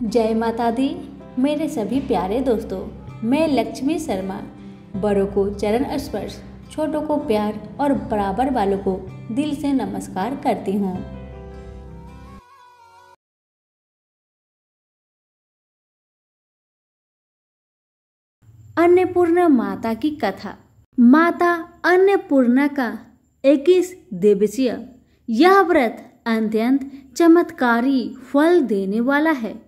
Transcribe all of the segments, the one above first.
जय माता दी। मेरे सभी प्यारे दोस्तों, मैं लक्ष्मी शर्मा बड़ों को चरण स्पर्श, छोटों को प्यार और बराबर वालों को दिल से नमस्कार करती हूँ। अन्नपूर्णा माता की कथा। माता अन्नपूर्णा का 21 दिवसीय यह व्रत अत्यंत चमत्कारी फल देने वाला है।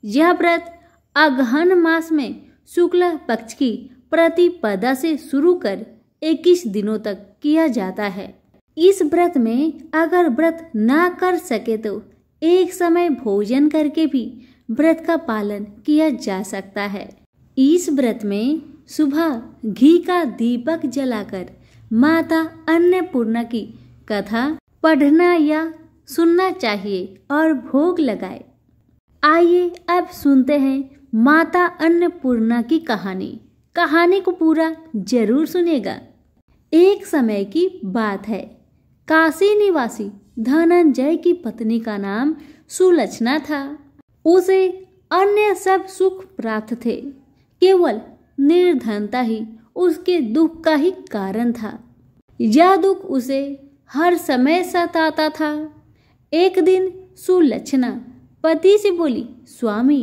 यह व्रत अगहन मास में शुक्ल पक्ष की प्रतिपदा से शुरू कर 21 दिनों तक किया जाता है। इस व्रत में अगर व्रत ना कर सके तो एक समय भोजन करके भी व्रत का पालन किया जा सकता है। इस व्रत में सुबह घी का दीपक जलाकर माता अन्नपूर्णा की कथा पढ़ना या सुनना चाहिए और भोग लगाए। आइए अब सुनते हैं माता अन्नपूर्णा की कहानी को पूरा जरूर सुनेगा। एक समय की बात है। काशी निवासी धनंजय की पत्नी का नाम सुलक्षणा था। उसे अन्य सब सुख प्राप्त थे, केवल निर्धनता ही उसके दुख का ही कारण था। यह दुख उसे हर समय सताता था। एक दिन सुलक्षणा पति से बोली, स्वामी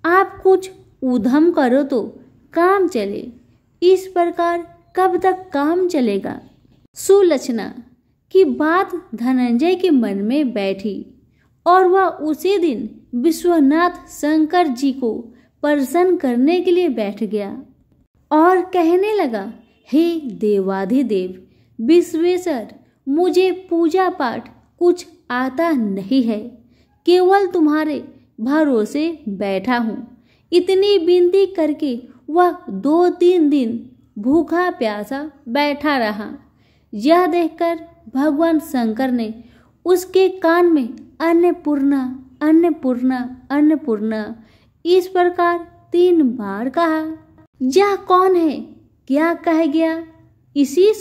आप कुछ उद्यम करो तो काम चले, इस प्रकार कब तक काम चलेगा। सुलक्षणा की बात धनंजय के मन में बैठी और वह उसी दिन विश्वनाथ शंकर जी को प्रसन्न करने के लिए बैठ गया और कहने लगा, हे देवाधिदेव विश्वेश्वर, मुझे पूजा पाठ कुछ आता नहीं है, केवल तुम्हारे भरोसे बैठा हूँ। इतनी विनती करके वह 2-3 दिन भूखा प्यासा बैठा रहा। यह देखकर भगवान शंकर ने उसके कान में अन्नपूर्णा अन्नपूर्णा अन्नपूर्णा इस प्रकार 3 बार कहा। यह कौन है, क्या कह गया? इसी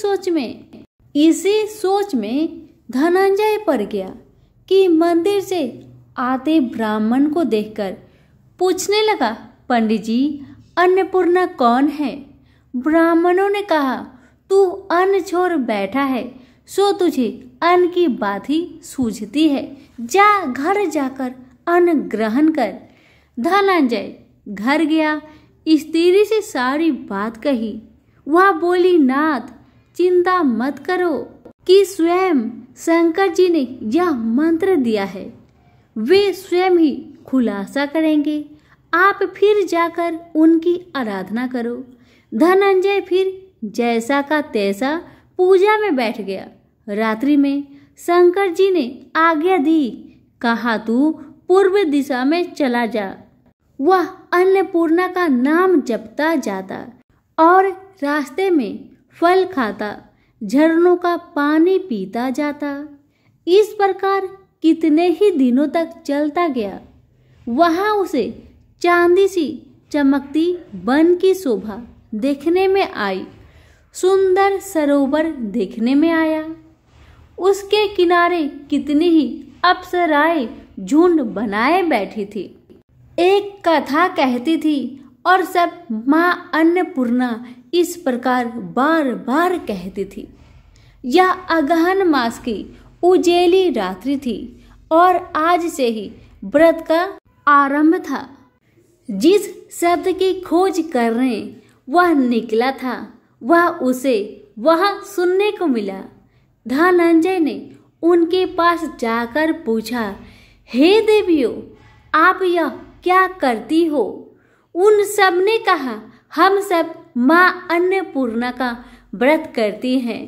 सोच में धनंजय पड़ गया कि मंदिर से आते ब्राह्मण को देखकर पूछने लगा, पंडित जी अन्नपूर्णा कौन है? ब्राह्मणों ने कहा, तू अन्न छोड़ बैठा है सो तुझे अन्न की बात ही सूझती है, जा घर जाकर अन्न ग्रहण कर। धनंजय घर गया, स्त्री से सारी बात कही। वह बोली, नाथ चिंता मत करो कि स्वयं शंकर जी ने यह मंत्र दिया है, वे स्वयं ही खुलासा करेंगे, आप फिर जाकर उनकी आराधना करो। धनंजय फिर जैसा का तैसा पूजा में बैठ गया। रात्रि में शंकर जी ने आज्ञा दी, कहा तू पूर्व दिशा में चला जा। वह अन्नपूर्णा का नाम जपता जाता और रास्ते में फल खाता, झरनों का पानी पीता जाता। इस प्रकार कितने ही दिनों तक चलता गया। वहां उसे चांदी सी चमकती वन की शोभा देखने में आई। सुंदर सरोवर देखने में आया। उसके किनारे कितनी ही अप्सराएं झुंड बनाए बैठी थी। एक कथा कहती थी और सब माँ अन्नपूर्णा इस प्रकार बार बार कहती थी। यह अगहन मास की उजेली रात्रि थी और आज से ही व्रत का आरंभ था। जिस शब्द की खोज करने वह निकला था वह उसे वहां सुनने को मिला। धनंजय ने उनके पास जाकर पूछा, हे देवियों आप यह क्या करती हो? उन सब ने कहा, हम सब माँ अन्नपूर्णा का व्रत करती हैं।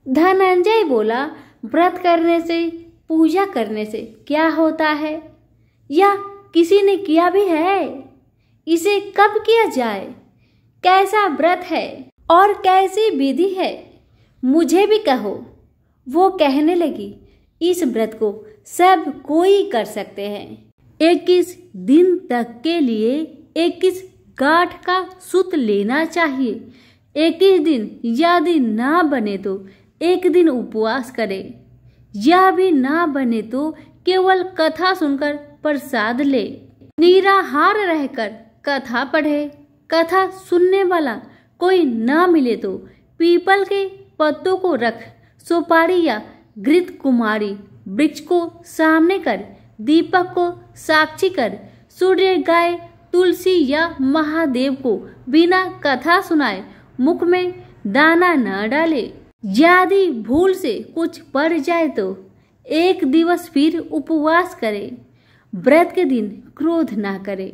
धनंजय बोला, व्रत करने से पूजा करने से क्या होता है? या किसी ने किया भी है? इसे कब किया जाए? कैसा व्रत है और कैसी विधि है? मुझे भी कहो। वो कहने लगी, इस व्रत को सब कोई कर सकते हैं। 21 दिन तक के लिए 21 गांठ का सूत लेना चाहिए। 21 दिन यदि ना बने तो 1 दिन उपवास करे। यह भी ना बने तो केवल कथा सुनकर प्रसाद ले। निराहार रहकर कथा पढ़े। कथा सुनने वाला कोई ना मिले तो पीपल के पत्तों को रख सुपारी या घृत कुमारी वृक्ष को सामने कर दीपक को साक्षी कर सूर्य गाय तुलसी या महादेव को बिना कथा सुनाए मुख में दाना न डाले। यदि भूल से कुछ पड़ जाए तो एक दिवस फिर उपवास करे। व्रत के दिन क्रोध ना करे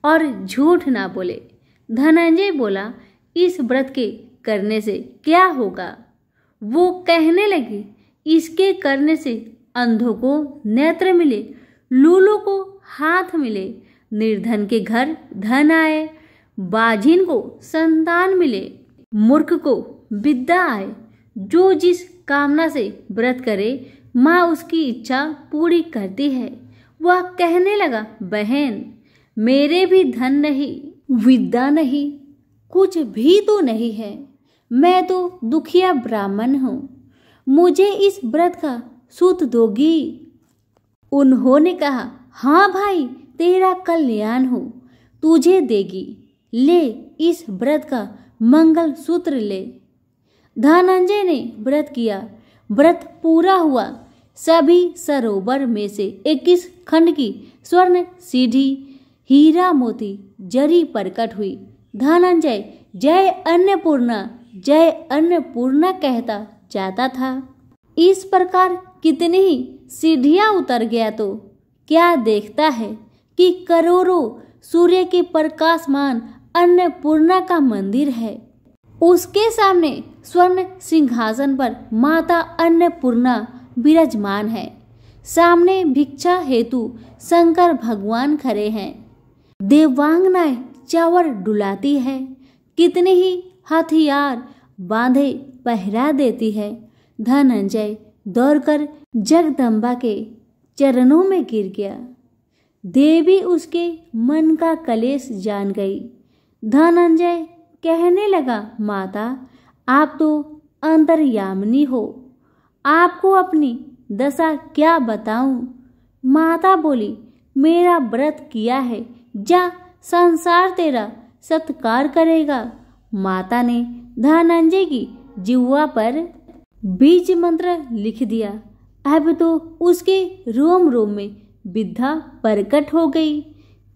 और झूठ ना बोले। धनंजय बोला, इस व्रत के करने से क्या होगा? वो कहने लगे, इसके करने से अंधों को नेत्र मिले, लूलों को हाथ मिले, निर्धन के घर धन आए, बाझिन को संतान मिले, मूर्ख को विद्या आए। जो जिस कामना से व्रत करे माँ उसकी इच्छा पूरी करती है। वह कहने लगा, बहन मेरे भी धन नहीं, विद्या नहीं, कुछ भी तो नहीं है। मैं तो दुखिया ब्राह्मण हूँ, मुझे इस व्रत का सूत दोगी? उन्होंने कहा, हाँ भाई, तेरा कल्याण हो, तुझे देगी। ले इस व्रत का मंगल सूत्र ले। धनंजय ने व्रत किया। व्रत पूरा हुआ। सभी सरोवर में से 21 खंड की स्वर्ण सीढ़ी हीरा मोती जरी प्रकट हुई। धनंजय जय अन्नपूर्णा कहता जाता था। इस प्रकार कितनी ही सीढ़ियां उतर गया तो क्या देखता है कि करोड़ों सूर्य के प्रकाशमान अन्नपूर्णा का मंदिर है। उसके सामने स्वर्ण सिंहासन पर माता अन्नपूर्णा विराजमान है। सामने भिक्षा हेतु शंकर भगवान खड़े हैं। देवांगनाएं चावर डुलाती है। कितने ही हथियार बांधे पहरा देती है। धनंजय दौड़कर जगदम्बा के चरणों में गिर गया। देवी उसके मन का कलेश जान गई। धनंजय कहने लगा, माता आप तो अंतर्यामिनी हो, आपको अपनी दशा क्या बताऊं? माता बोली, मेरा व्रत किया है, जा संसार तेरा सत्कार करेगा। माता ने धनंजय की जिह्वा पर बीज मंत्र लिख दिया। अब तो उसके रोम रोम में विद्या प्रकट हो गई।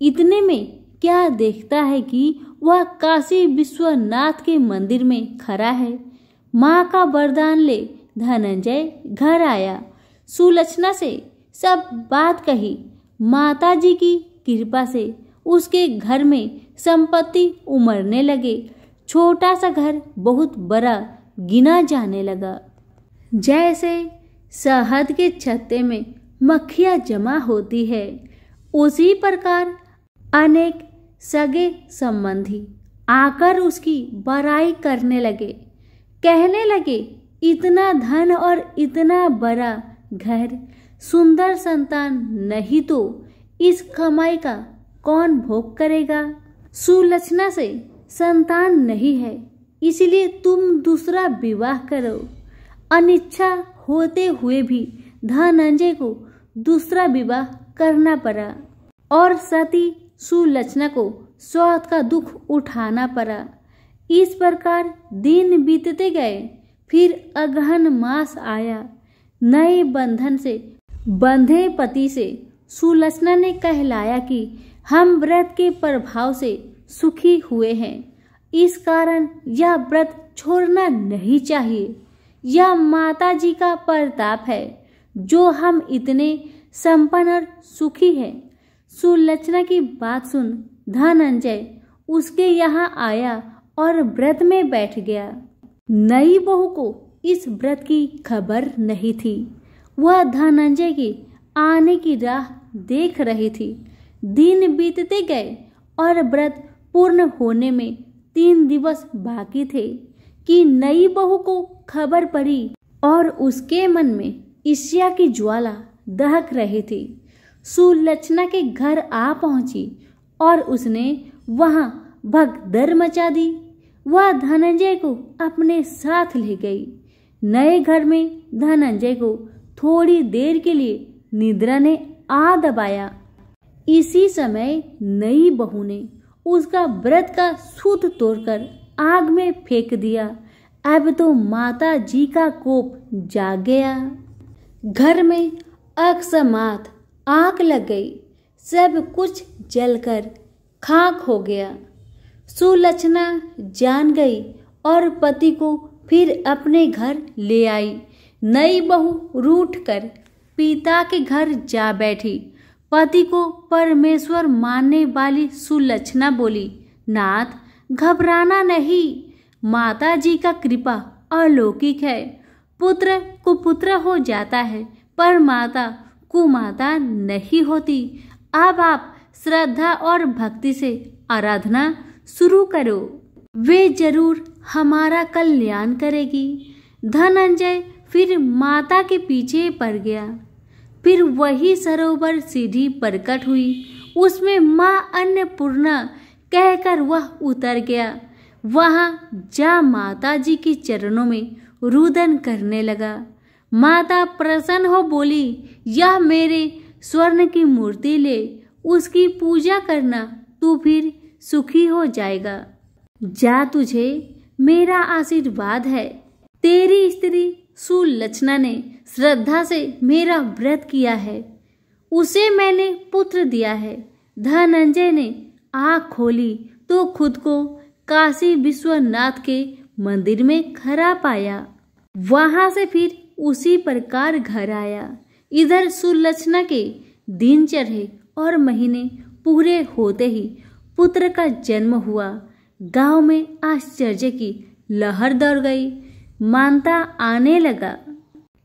इतने में क्या देखता है कि वह काशी विश्वनाथ के मंदिर में खड़ा है। माँ का वरदान ले धनंजय घर आया। सुलक्षणा से सब बात कही। माता जी की कृपा से उसके घर में संपत्ति उमड़ने लगे। छोटा सा घर बहुत बड़ा गिना जाने लगा। जैसे शहद के छत्ते में मक्खियाँ जमा होती है, उसी प्रकार अनेक सगे संबंधी आकर उसकी बड़ाई करने लगे। कहने लगे, इतना धन और इतना बड़ा घर, सुंदर संतान नहीं तो इस कमाई का कौन भोग करेगा? सुलक्षणा से संतान नहीं है, इसलिए तुम दूसरा विवाह करो। अनिच्छा होते हुए भी धनंजय को दूसरा विवाह करना पड़ा और सती सुलक्षणा को स्वार्थ का दुख उठाना पड़ा। इस प्रकार दिन बीतते गए। फिर अगहन मास आया। नए बंधन से बंधे पति से सुलक्षणा ने कहलाया कि हम व्रत के प्रभाव से सुखी हुए हैं, इस कारण यह व्रत छोड़ना नहीं चाहिए। यह माता जी का प्रताप है जो हम इतने संपन्न और सुखी हैं। सुलक्षणा की बात सुन धनंजय उसके यहाँ आया और व्रत में बैठ गया। नई बहू को इस व्रत की खबर नहीं थी। वह धनंजय के आने की राह देख रही थी। दिन बीतते गए और व्रत पूर्ण होने में 3 दिवस बाकी थे कि नई बहू को खबर पड़ी और उसके मन में ईर्ष्या की ज्वाला दहक रही थी। सुलक्षणा के घर आ पहुंची और उसने वहां भगदड़ मचा दी। वह धनंजय को अपने साथ ले गई। नए घर में धनंजय को थोड़ी देर के लिए निद्रा ने आ दबाया। इसी समय नई बहू ने उसका व्रत का सूत तोड़कर आग में फेंक दिया। अब तो माता जी का कोप जाग गया। घर में अकस्मात आग लग गई। सब कुछ जलकर खाक हो गया। सुलक्षणा जान गई और पति को फिर अपने घर ले आई। नई बहू रूठकर पिता के घर जा बैठी। पति को परमेश्वर मानने वाली सुलक्षणा बोली, नाथ घबराना नहीं, माता जी का कृपा अलौकिक है। पुत्र कुपुत्र हो जाता है पर माता कुमाता नहीं होती। अब आप श्रद्धा और भक्ति से आराधना शुरू करो, वे जरूर हमारा कल्याण करेगी। धनंजय फिर माता के पीछे पड़ गया। फिर वही सरोवर सीढ़ी प्रकट हुई, उसमें माँ अन्नपूर्णा कहकर वह उतर गया। वहां जा माता जी के चरणों में रुदन करने लगा। माता प्रसन्न हो बोली, यह मेरे स्वर्ण की मूर्ति ले, उसकी पूजा करना, तू फिर सुखी हो जाएगा। जा, तुझे मेरा आशीर्वाद है। तेरी स्त्री सुलक्षणा ने श्रद्धा से मेरा व्रत किया है, उसे मैंने पुत्र दिया है। धनंजय ने आँख खोली तो खुद को काशी विश्वनाथ के मंदिर में खड़ा पाया। वहां से फिर उसी प्रकार घर आया। इधर सुलक्षणा के दिन चढ़े और महीने पूरे होते ही पुत्र का जन्म हुआ। गांव में आश्चर्य की लहर दौड़ गई, मानता आने लगा।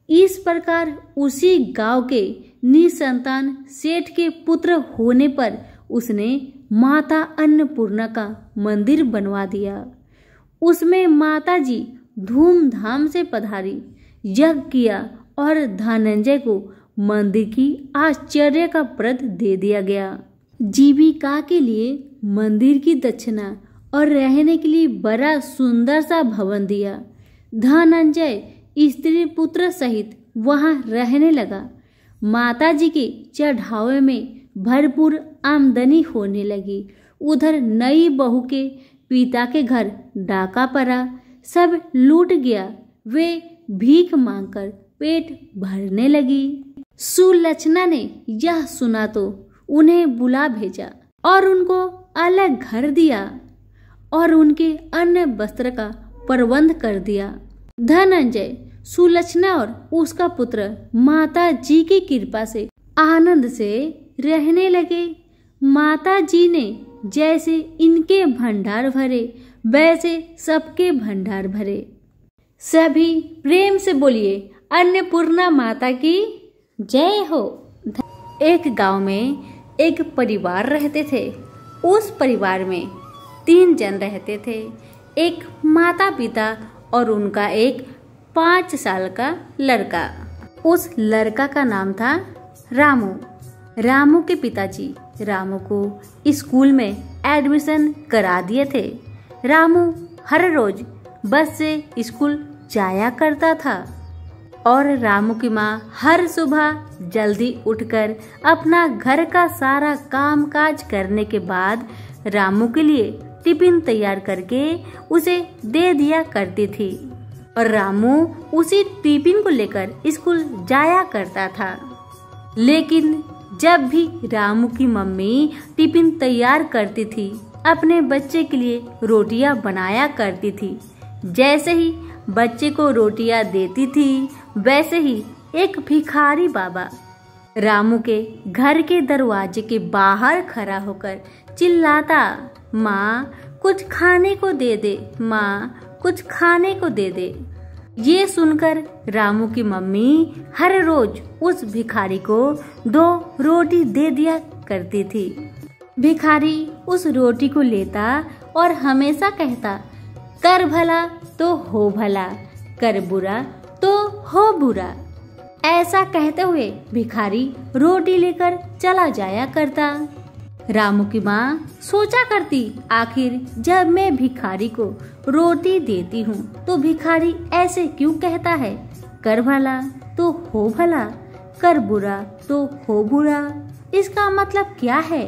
इस प्रकार उसी गांव के निसंतान सेठ के पुत्र होने पर उसने माता अन्नपूर्णा का मंदिर बनवा दिया। उसमें माता जी धूमधाम से पधारी, यज्ञ किया और धनंजय को मंदिर की आश्चर्य का व्रत दे दिया गया। जीविका के लिए मंदिर की दक्षिणा और रहने के लिए बड़ा सुंदर सा भवन दिया। धनंजय स्त्री पुत्र सहित वहां रहने लगा। माता जी के चढ़ावे में भरपूर आमदनी होने लगी। उधर नई बहू के पिता के घर डाका पड़ा, सब लूट गया। वे भीख मांगकर पेट भरने लगी। सुलक्षणा ने यह सुना तो उन्हें बुला भेजा और उनको अलग घर दिया और उनके अन्य वस्त्र का प्रबंध कर दिया। धनंजय, सुलक्षणा और उसका पुत्र माता जी की कृपा से आनंद से रहने लगे। माता जी ने जैसे इनके भंडार भरे वैसे सबके भंडार भरे। सभी प्रेम से बोलिए, अन्नपूर्णा माता की जय हो। एक गांव में एक परिवार रहते थे। उस परिवार में 3 जन रहते थे, एक माता पिता और उनका एक 5 साल का लड़का। उस लड़का का नाम था रामू। रामू के पिताजी रामू को स्कूल में एडमिशन करा दिए थे। रामू हर रोज बस से स्कूल जाया करता था और रामू की माँ हर सुबह जल्दी उठकर अपना घर का सारा काम काज करने के बाद रामू के लिए टिफिन तैयार करके उसे दे दिया करती थी और रामू उसी टिफिन को लेकर स्कूल जाया करता था। लेकिन जब भी रामू की मम्मी टिफिन तैयार करती थी, अपने बच्चे के लिए रोटियां बनाया करती थी। जैसे ही बच्चे को रोटियां देती थी, वैसे ही एक भिखारी बाबा रामू के घर के दरवाजे के बाहर खड़ा होकर चिल्लाता, माँ कुछ खाने को दे दे, माँ कुछ खाने को दे दे। ये सुनकर रामू की मम्मी हर रोज उस भिखारी को 2 रोटी दे दिया करती थी। भिखारी उस रोटी को लेता और हमेशा कहता, कर भला तो हो भला, कर बुरा तो हो बुरा। ऐसा कहते हुए भिखारी रोटी लेकर चला जाया करता। रामू की माँ सोचा करती, आखिर जब मैं भिखारी को रोटी देती हूँ तो भिखारी ऐसे क्यों कहता है, कर भला तो हो भला, कर बुरा तो हो बुरा। इसका मतलब क्या है?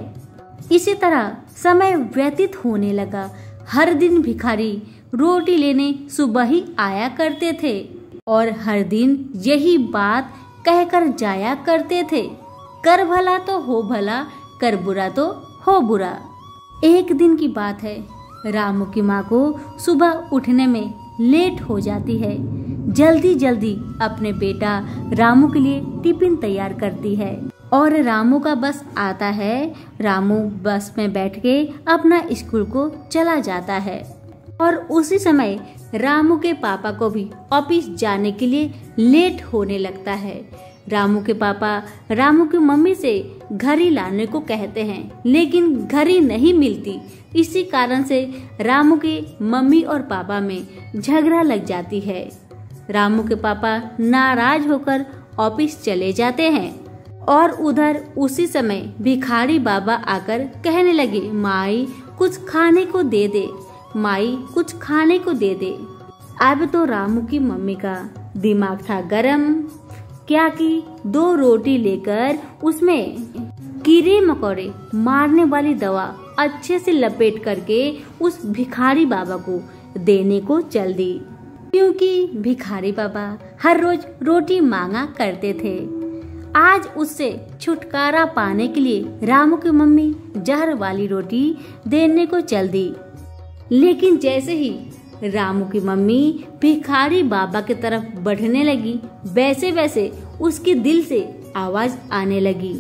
इसी तरह समय व्यतीत होने लगा। हर दिन भिखारी रोटी लेने सुबह ही आया करते थे और हर दिन यही बात कहकर जाया करते थे, कर भला तो हो भला, कर बुरा तो हो बुरा। एक दिन की बात है, रामू की माँ को सुबह उठने में लेट हो जाती है। जल्दी जल्दी अपने बेटा रामू के लिए टिफिन तैयार करती है और रामू का बस आता है। रामू बस में बैठ के अपना स्कूल को चला जाता है और उसी समय रामू के पापा को भी ऑफिस जाने के लिए लेट होने लगता है। रामू के पापा रामू की मम्मी से घड़ी लाने को कहते हैं, लेकिन घड़ी नहीं मिलती। इसी कारण से रामू के मम्मी और पापा में झगड़ा लग जाती है। रामू के पापा नाराज होकर ऑफिस चले जाते हैं और उधर उसी समय भिखारी बाबा आकर कहने लगे, माई कुछ खाने को दे दे, माई कुछ खाने को दे दे। अब तो रामू की मम्मी का दिमाग था गरम। क्या कि 2 रोटी लेकर उसमें कीड़े मकोड़े मारने वाली दवा अच्छे से लपेट करके उस भिखारी बाबा को देने को चल दी, क्योंकि भिखारी बाबा हर रोज रोटी मांगा करते थे। आज उससे छुटकारा पाने के लिए रामू की मम्मी जहर वाली रोटी देने को चल दी। लेकिन जैसे ही रामू की मम्मी भिखारी बाबा की तरफ बढ़ने लगी, वैसे वैसे उसके दिल से आवाज आने लगी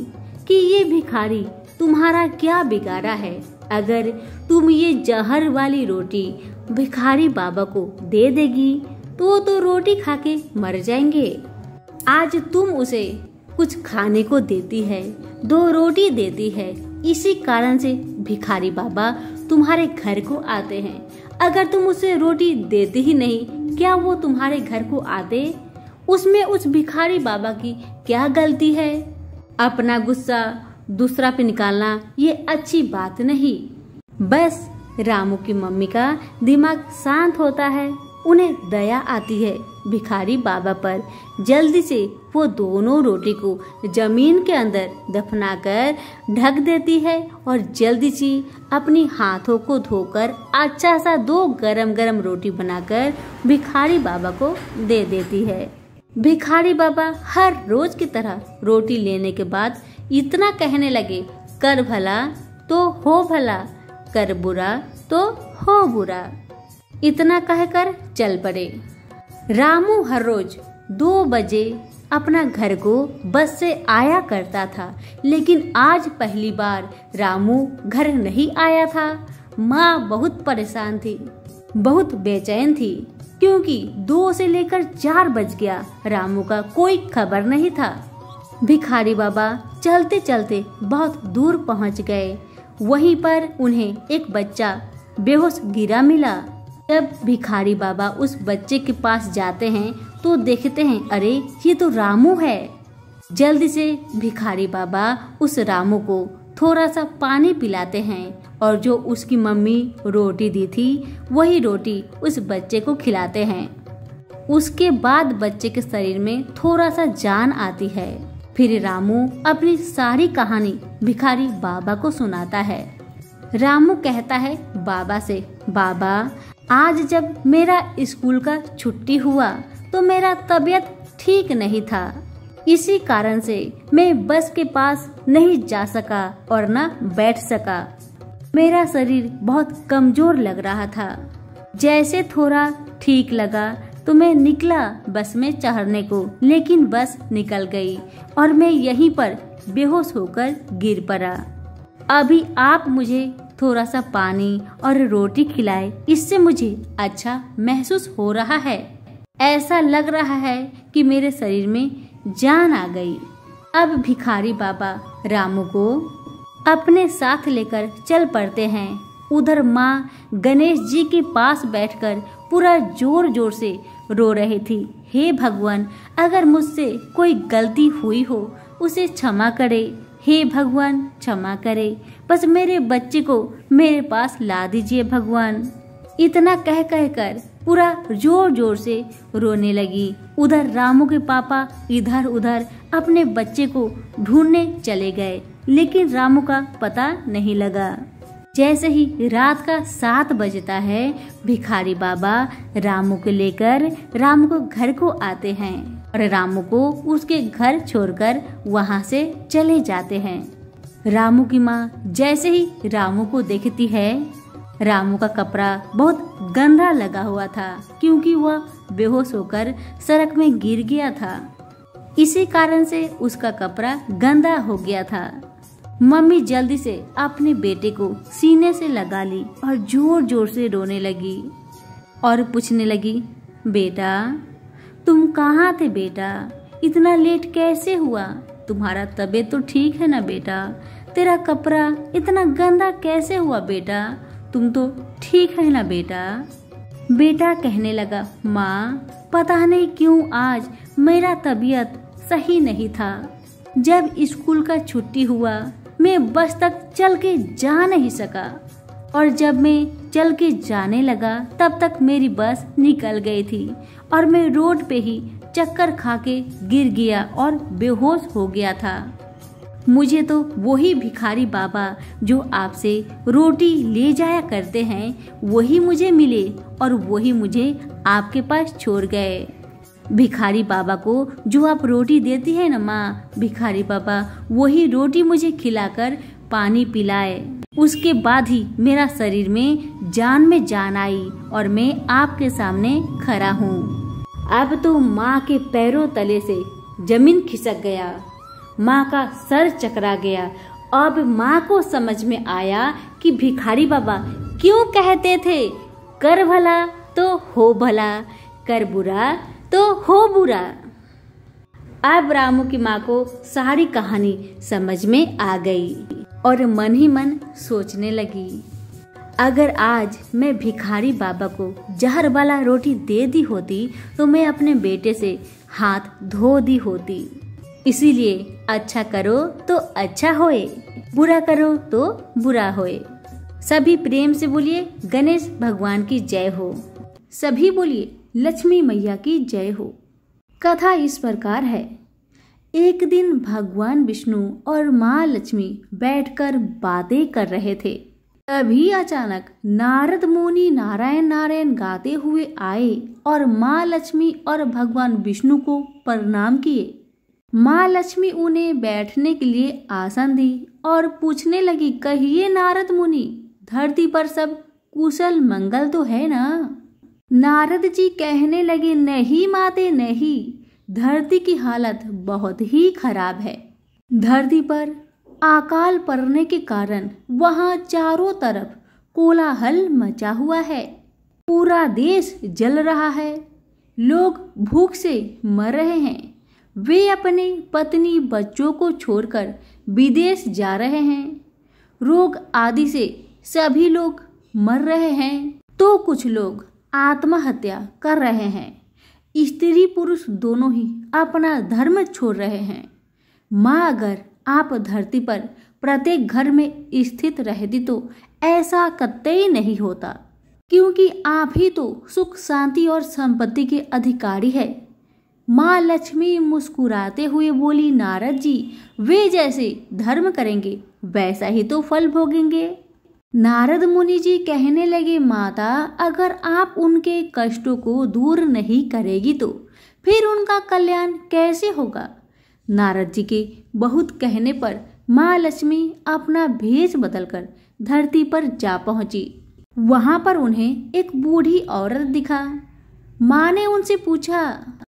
कि ये भिखारी तुम्हारा क्या बिगाड़ा है? अगर तुम ये जहर वाली रोटी भिखारी बाबा को दे देगी तो रोटी खा के मर जाएंगे। आज तुम उसे कुछ खाने को देती है, 2 रोटी देती है, इसी कारण से भिखारी बाबा तुम्हारे घर को आते हैं। अगर तुम उसे रोटी देते ही नहीं, क्या वो तुम्हारे घर को आते? उसमें उस भिखारी बाबा की क्या गलती है? अपना गुस्सा दूसरा पे निकालना ये अच्छी बात नहीं। बस रामू की मम्मी का दिमाग शांत होता है, उन्हें दया आती है भिखारी बाबा पर। जल्दी से वो दोनों रोटी को जमीन के अंदर दफनाकर ढक देती है और जल्दी से अपनी हाथों को धोकर अच्छा सा 2 गरम गरम रोटी बनाकर भिखारी बाबा को दे देती है। भिखारी बाबा हर रोज की तरह रोटी लेने के बाद इतना कहने लगे, कर भला तो हो भला, कर बुरा तो हो बुरा। इतना कहकर चल पड़े। रामू हर रोज 2 बजे अपना घर को बस से आया करता था, लेकिन आज पहली बार रामू घर नहीं आया था। माँ बहुत परेशान थी, बहुत बेचैन थी, क्योंकि 2 से लेकर 4 बज गया, रामू का कोई खबर नहीं था। भिखारी बाबा चलते चलते बहुत दूर पहुँच गए। वहीं पर उन्हें एक बच्चा बेहोश गिरा मिला। जब भिखारी बाबा उस बच्चे के पास जाते हैं तो देखते हैं, अरे ये तो रामू है। जल्दी से भिखारी बाबा उस रामू को थोड़ा सा पानी पिलाते हैं और जो उसकी मम्मी रोटी दी थी वही रोटी उस बच्चे को खिलाते हैं। उसके बाद बच्चे के शरीर में थोड़ा सा जान आती है। फिर रामू अपनी सारी कहानी भिखारी बाबा को सुनाता है। रामू कहता है बाबा से, बाबा आज जब मेरा स्कूल का छुट्टी हुआ तो मेरा तबीयत ठीक नहीं था, इसी कारण से मैं बस के पास नहीं जा सका और न बैठ सका। मेरा शरीर बहुत कमजोर लग रहा था। जैसे थोड़ा ठीक लगा तो मैं निकला बस में चढ़ने को, लेकिन बस निकल गई और मैं यहीं पर बेहोश होकर गिर पड़ा। अभी आप मुझे थोड़ा सा पानी और रोटी खिलाए, इससे मुझे अच्छा महसूस हो रहा है। ऐसा लग रहा है कि मेरे शरीर में जान आ गई। अब भिखारी बाबा रामू को अपने साथ लेकर चल पड़ते हैं। उधर माँ गणेश जी के पास बैठकर पूरा जोर जोर से रो रही थी, हे भगवान अगर मुझसे कोई गलती हुई हो उसे क्षमा करे, हे भगवान क्षमा करे, बस मेरे बच्चे को मेरे पास ला दीजिए भगवान। इतना कह कर पूरा जोर जोर से रोने लगी। उधर रामू के पापा इधर उधर अपने बच्चे को ढूंढने चले गए, लेकिन रामू का पता नहीं लगा। जैसे ही रात का 7 बजता है, भिखारी बाबा रामू को लेकर रामू को घर को आते हैं और रामू को उसके घर छोड़कर वहाँ से चले जाते हैं। रामू की माँ जैसे ही रामू को देखती है, रामू का कपड़ा बहुत गंदा लगा हुआ था क्योंकि वह बेहोश होकर सड़क में गिर गया था। इसी कारण से उसका कपड़ा गंदा हो गया था। मम्मी जल्दी से अपने बेटे को सीने से लगा ली और जोर जोर से रोने लगी और पूछने लगी, बेटा तुम कहाँ थे बेटा, इतना लेट कैसे हुआ? तुम्हारा तबीयत तो ठीक है ना बेटा? तेरा कपड़ा इतना गंदा कैसे हुआ बेटा? तुम तो ठीक है ना बेटा? बेटा कहने लगा, माँ पता नहीं क्यों आज मेरा तबीयत सही नहीं था। जब स्कूल का छुट्टी हुआ मैं बस तक चल के जा नहीं सका और जब मैं चल के जाने लगा तब तक मेरी बस निकल गई थी और मैं रोड पे ही चक्कर खा के गिर गया और बेहोश हो गया था। मुझे तो वही भिखारी बाबा जो आपसे रोटी ले जाया करते हैं वही मुझे मिले और वही मुझे आपके पास छोड़ गए। भिखारी बाबा को जो आप रोटी देती है ना माँ, भिखारी बाबा वही रोटी मुझे खिलाकर पानी पिलाए। उसके बाद ही मेरा शरीर में जान आई और मैं आपके सामने खड़ा हूँ। अब तो माँ के पैरों तले से जमीन खिसक गया, माँ का सर चकरा गया। अब माँ को समझ में आया कि भिखारी बाबा क्यों कहते थे, कर भला तो हो भला, कर बुरा तो हो बुरा। अब रामू की माँ को सारी कहानी समझ में आ गई और मन ही मन सोचने लगी, अगर आज मैं भिखारी बाबा को जहर वाला रोटी दे दी होती तो मैं अपने बेटे से हाथ धो दी होती। इसीलिए अच्छा करो तो अच्छा होए, बुरा करो तो बुरा होए। सभी प्रेम से बोलिए गणेश भगवान की जय हो। सभी बोलिए लक्ष्मी मैया की जय हो। कथा इस प्रकार है। एक दिन भगवान विष्णु और माँ लक्ष्मी बैठकर बातें कर रहे थे। तभी अचानक नारद मुनि नारायण नारायण गाते हुए आए और माँ लक्ष्मी और भगवान विष्णु को प्रणाम किए। माँ लक्ष्मी उन्हें बैठने के लिए आसन दी और पूछने लगी, कहिए नारद मुनि, धरती पर सब कुशल मंगल तो है ना? नारद जी कहने लगे, नहीं माते नहीं, धरती की हालत बहुत ही खराब है। धरती पर अकाल पड़ने के कारण वहाँ चारों तरफ कोलाहल मचा हुआ है। पूरा देश जल रहा है, लोग भूख से मर रहे हैं। वे अपने पत्नी बच्चों को छोड़कर विदेश जा रहे हैं। रोग आदि से सभी लोग मर रहे हैं तो कुछ लोग आत्महत्या कर रहे हैं। स्त्री पुरुष दोनों ही अपना धर्म छोड़ रहे हैं। माँ अगर आप धरती पर प्रत्येक घर में स्थित रहती तो ऐसा कतई नहीं होता, क्योंकि आप ही तो सुख शांति और संपत्ति के अधिकारी है। माँ लक्ष्मी मुस्कुराते हुए बोली, नारद जी वे जैसे धर्म करेंगे वैसा ही तो फल भोगेंगे। नारद मुनि जी कहने लगे, माता अगर आप उनके कष्टों को दूर नहीं करेगी तो फिर उनका कल्याण कैसे होगा? नारद जी के बहुत कहने पर माँ लक्ष्मी अपना भेष बदलकर धरती पर जा पहुंची। वहां पर उन्हें एक बूढ़ी औरत दिखा। माँ ने उनसे पूछा,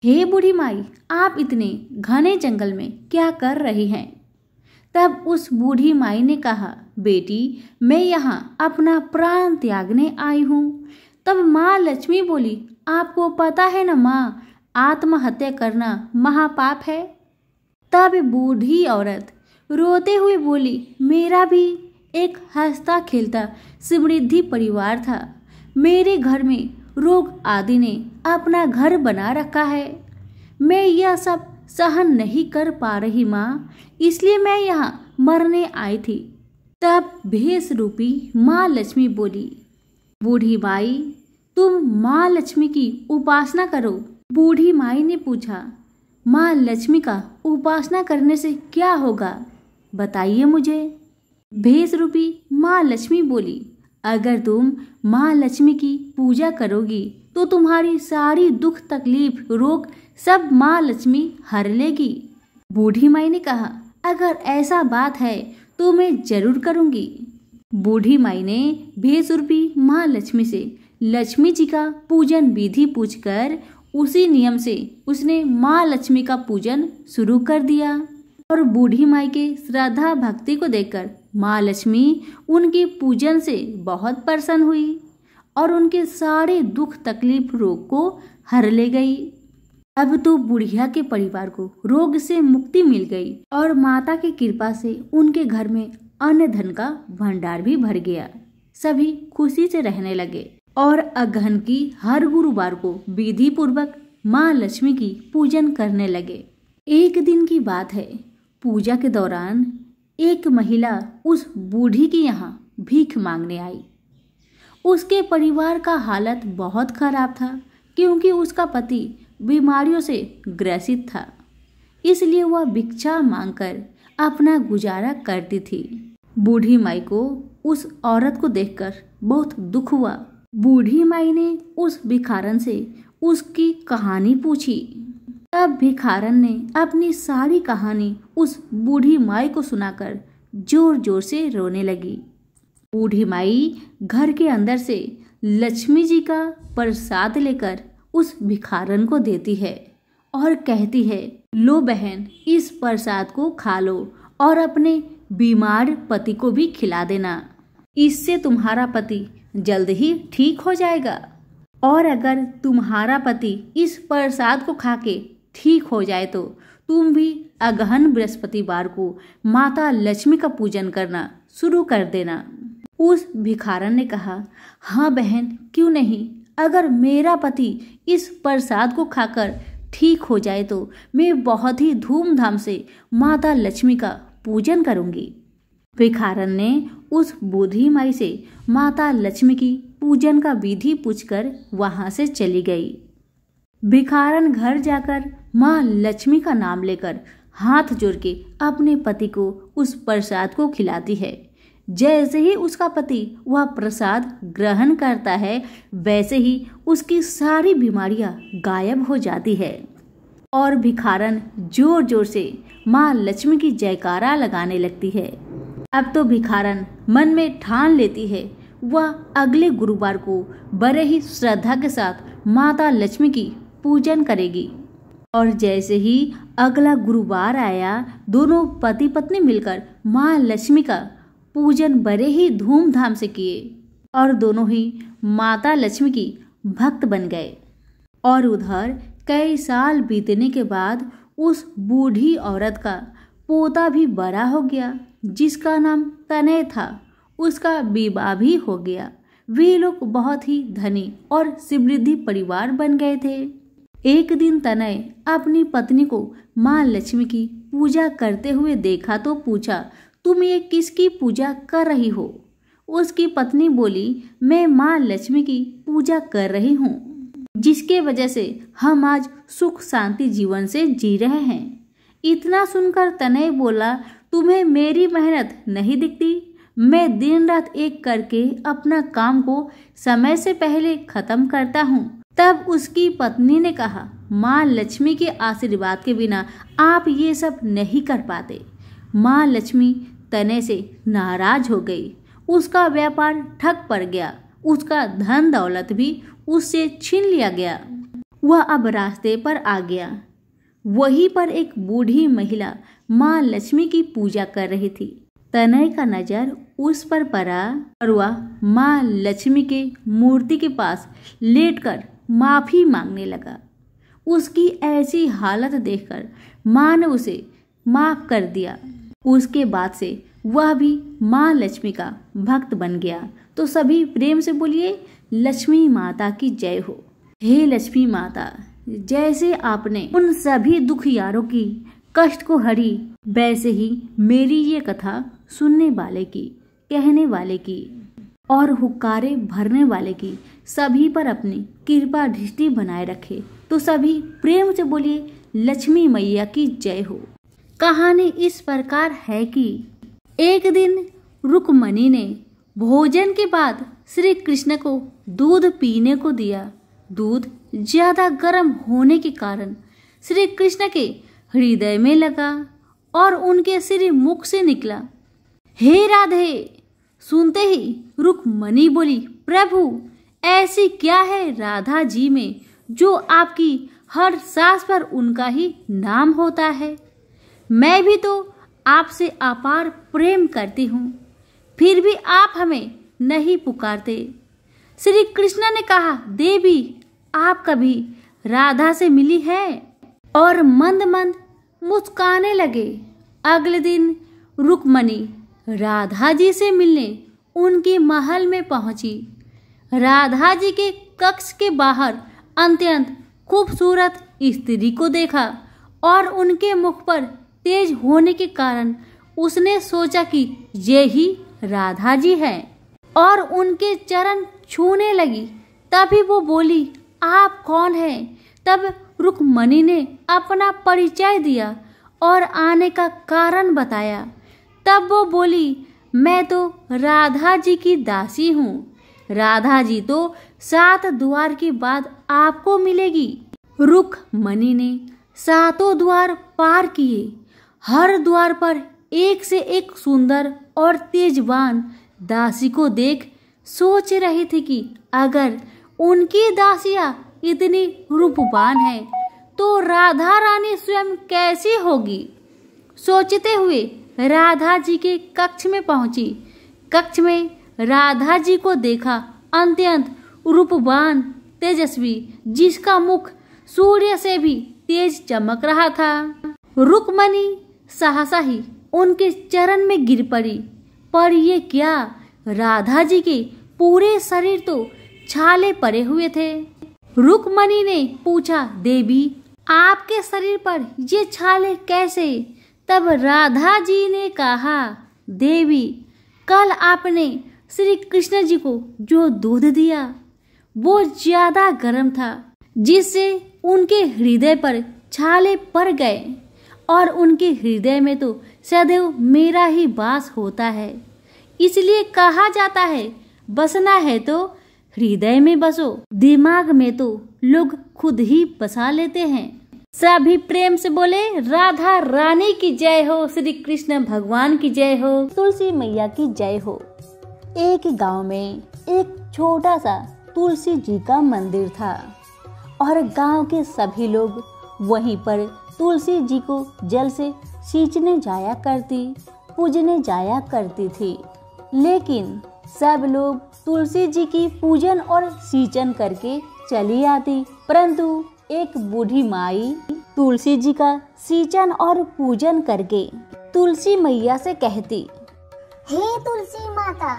हे बूढ़ी माई, आप इतने घने जंगल में क्या कर रही हैं? तब उस बूढ़ी माई ने कहा, बेटी मैं यहाँ अपना प्राण त्यागने आई हूँ। तब माँ लक्ष्मी बोली, आपको पता है ना माँ, आत्महत्या करना महापाप है। तब बूढ़ी औरत रोते हुए बोली, मेरा भी एक हंसता खेलता समृद्धि परिवार था। मेरे घर में रोग आदि ने अपना घर बना रखा है। मैं यह सब सहन नहीं कर पा रही माँ, इसलिए मैं यहाँ मरने आई थी। तब भेष रूपी माँ लक्ष्मी बोली, बूढ़ी माई तुम माँ लक्ष्मी की उपासना करो। बूढ़ी माई ने पूछा, माँ लक्ष्मी का उपासना करने से क्या होगा? बताइए मुझे। भेष रूपी माँ लक्ष्मी बोली, अगर तुम माँ लक्ष्मी की पूजा करोगी तो तुम्हारी सारी दुख तकलीफ रोग सब माँ लक्ष्मी हर लेगी। बूढ़ी माई ने कहा, अगर ऐसा बात है तो मैं जरूर करूंगी। बूढ़ी माई ने भेष रूपी माँ लक्ष्मी से लक्ष्मी जी का पूजन विधि पूछकर उसी नियम से उसने माँ लक्ष्मी का पूजन शुरू कर दिया। और बूढ़ी माई के श्रद्धा भक्ति को देखकर माँ लक्ष्मी उनके पूजन से बहुत प्रसन्न हुई और उनके सारे दुख तकलीफ रोग को हर ले गई। अब तो बुढ़िया के परिवार को रोग से मुक्ति मिल गई और माता की कृपा से उनके घर में अन्न धन का भंडार भी भर गया। सभी खुशी से रहने लगे और अगहन की हर गुरुवार को विधि पूर्वक माँ लक्ष्मी की पूजन करने लगे। एक दिन की बात है, पूजा के दौरान एक महिला उस बूढ़ी के यहाँ भीख मांगने आई। उसके परिवार का हालत बहुत खराब था क्योंकि उसका पति बीमारियों से ग्रसित था, इसलिए वह भिक्षा मांगकर अपना गुजारा करती थी। बूढ़ी माई को उस औरत को देखकर बहुत दुख हुआ। बूढ़ी माई ने उस भिखारन से उसकी कहानी पूछी। तब भिखारन ने अपनी सारी कहानी उस बूढ़ी माई को सुनाकर जोर जोर से रोने लगी। बूढ़ी माई घर के अंदर से लक्ष्मी जी का प्रसाद लेकर उस भिखारन को देती है और कहती है, लो बहन, इस प्रसाद को खा लो और अपने बीमार पति को भी खिला देना। इससे तुम्हारा पति जल्द ही ठीक हो जाएगा। और अगर तुम्हारा पति इस प्रसाद को खा के ठीक हो जाए तो तुम भी अगहन बृहस्पतिवार को माता लक्ष्मी का पूजन करना शुरू कर देना। उस भिखारन ने कहा, हाँ बहन, क्यों नहीं। अगर मेरा पति इस प्रसाद को खाकर ठीक हो जाए तो मैं बहुत ही धूमधाम से माता लक्ष्मी का पूजन करूंगी। भिखारन ने उस बूढ़ी माई से माता लक्ष्मी की पूजन का विधि पूछकर वहां से चली गई। भिखारन घर जाकर माँ लक्ष्मी का नाम लेकर हाथ जोड़ के अपने पति को उस प्रसाद को खिलाती है। जैसे ही उसका पति वह प्रसाद ग्रहण करता है वैसे ही उसकी सारी बीमारियां गायब हो जाती है और भिखारन जोर जोर से माँ लक्ष्मी की जयकारा लगाने लगती है। अब तो भिखारन मन में ठान लेती है वह अगले गुरुवार को बड़े ही श्रद्धा के साथ माता लक्ष्मी की पूजन करेगी। और जैसे ही अगला गुरुवार आया, दोनों पति पत्नी मिलकर माँ लक्ष्मी का पूजन बड़े ही धूमधाम से किए और दोनों ही माता लक्ष्मी की भक्त बन गए। और उधर कई साल बीतने के बाद उस बूढ़ी औरत का पोता भी बड़ा हो गया जिसका नाम तनय था। उसका विवाह भी हो गया। वे लोग बहुत ही धनी और समृद्धि परिवार बन गए थे। एक दिन तनय अपनी पत्नी को माँ लक्ष्मी की पूजा करते हुए देखा तो पूछा, तुम ये किसकी पूजा कर रही हो? उसकी पत्नी बोली, मैं माँ लक्ष्मी की पूजा कर रही हूँ जिसके वजह से हम आज सुख शांति जीवन से जी रहे हैं। इतना सुनकर तनय बोला, तुम्हें मेरी मेहनत नहीं दिखती? मैं दिन रात एक करके अपना काम को समय से पहले खत्म करता हूँ। तब उसकी पत्नी ने कहा, माँ लक्ष्मी के आशीर्वाद के बिना आप ये सब नहीं कर पाते। माँ लक्ष्मी तनय से नाराज हो गई। उसका व्यापार ठप पड़ गया। उसका धन दौलत भी उससे छीन लिया गया। वह अब रास्ते पर आ गया। वहीं पर एक बूढ़ी महिला माँ लक्ष्मी की पूजा कर रही थी। तनय का नजर उस पर पड़ा और वह माँ लक्ष्मी के मूर्ति के पास लेटकर माफी मांगने लगा। उसकी ऐसी हालत देखकर माँ ने उसे माफ कर दिया। उसके बाद से वह भी माँ लक्ष्मी का भक्त बन गया। तो सभी प्रेम से बोलिए, लक्ष्मी माता की जय हो। हे लक्ष्मी माता, जैसे आपने उन सभी दुखियारों की कष्ट को हरी, वैसे ही मेरी ये कथा सुनने वाले की, कहने वाले की और हुक्कारे भरने वाले की सभी पर अपनी कृपा दृष्टि बनाए रखे। तो सभी प्रेम से बोलिए, लक्ष्मी मैया की जय हो। कहानी इस प्रकार है कि एक दिन रुक्मणी ने भोजन के बाद श्री कृष्ण को दूध पीने को दिया। दूध ज्यादा गर्म होने के कारण श्री कृष्ण के हृदय में लगा और उनके श्री मुख से निकला, हे राधे। सुनते ही रुक्मणी बोली, प्रभु ऐसी क्या है राधा जी में जो आपकी हर सांस पर उनका ही नाम होता है। मैं भी तो आपसे अपार प्रेम करती हूँ, फिर भी आप हमें नहीं पुकारते। श्री कृष्ण ने कहा, देवी आप कभी राधा से मिली है? और मंद मंद मुस्काने लगे। अगले दिन रुक्मणी राधा जी से मिलने उनके महल में पहुंची। राधा जी के कक्ष के बाहर अत्यंत खूबसूरत स्त्री को देखा और उनके मुख पर तेज होने के कारण उसने सोचा कि ये ही राधा जी हैं और उनके चरण छूने लगी। तभी वो बोली, आप कौन हैं? तब रुक्मणी ने अपना परिचय दिया और आने का कारण बताया। तब वो बोली, मैं तो राधा जी की दासी हूँ। राधा जी तो 7 द्वार के बाद आपको मिलेगी। रुक्मणी ने 7 द्वार पार किए। हर द्वार पर एक से एक सुंदर और तेजवान दासी को देख सोच रही थी कि अगर उनकी दासियां इतनी रूपवान है तो राधा रानी स्वयं कैसी होगी। सोचते हुए राधा जी के कक्ष में पहुंची। कक्ष में राधा जी को देखा, अत्यंत रूपवान तेजस्वी, जिसका मुख सूर्य से भी तेज चमक रहा था। रुक्मणी सहसा ही उनके चरण में गिर पड़ी। पर ये क्या, राधा जी के पूरे शरीर तो छाले पड़े हुए थे। रुक्मणी ने पूछा, देवी आपके शरीर पर ये छाले कैसे? तब राधा जी ने कहा, देवी कल आपने श्री कृष्ण जी को जो दूध दिया वो ज्यादा गर्म था, जिससे उनके हृदय पर छाले पड़ गए और उनके हृदय में तो सदैव मेरा ही वास होता है। इसलिए कहा जाता है, बसना है तो हृदय में बसो, दिमाग में तो लोग खुद ही बसा लेते हैं। सभी प्रेम से बोले, राधा रानी की जय हो, श्री कृष्ण भगवान की जय हो, तुलसी मैया की जय हो। एक गांव में एक छोटा सा तुलसी जी का मंदिर था और गांव के सभी लोग वहीं पर तुलसी जी को जल से सींचने जाया करती, पूजने जाया करती थी। लेकिन सब लोग तुलसी जी की पूजन और सींचन करके चली आती, परंतु एक बूढ़ी माई तुलसी जी का सींचन और पूजन करके तुलसी मैया से कहती, हे तुलसी माता,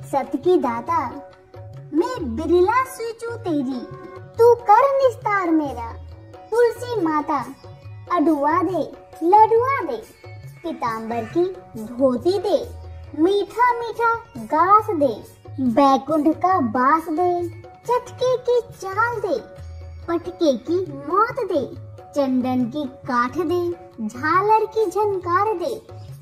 सत की दाता, मैं बिरला स्वीचू तेरी, तू कर निस्तार मेरा। तुलसी माता अडुआ दे, लडुआ दे, पीतांबर की धोती दे, मीठा मीठा गास दे, बैकुंठ का बास दे, चटके की चाल दे, पटके की मौत दे, चंदन की काठ दे, झालर की झनकार दे,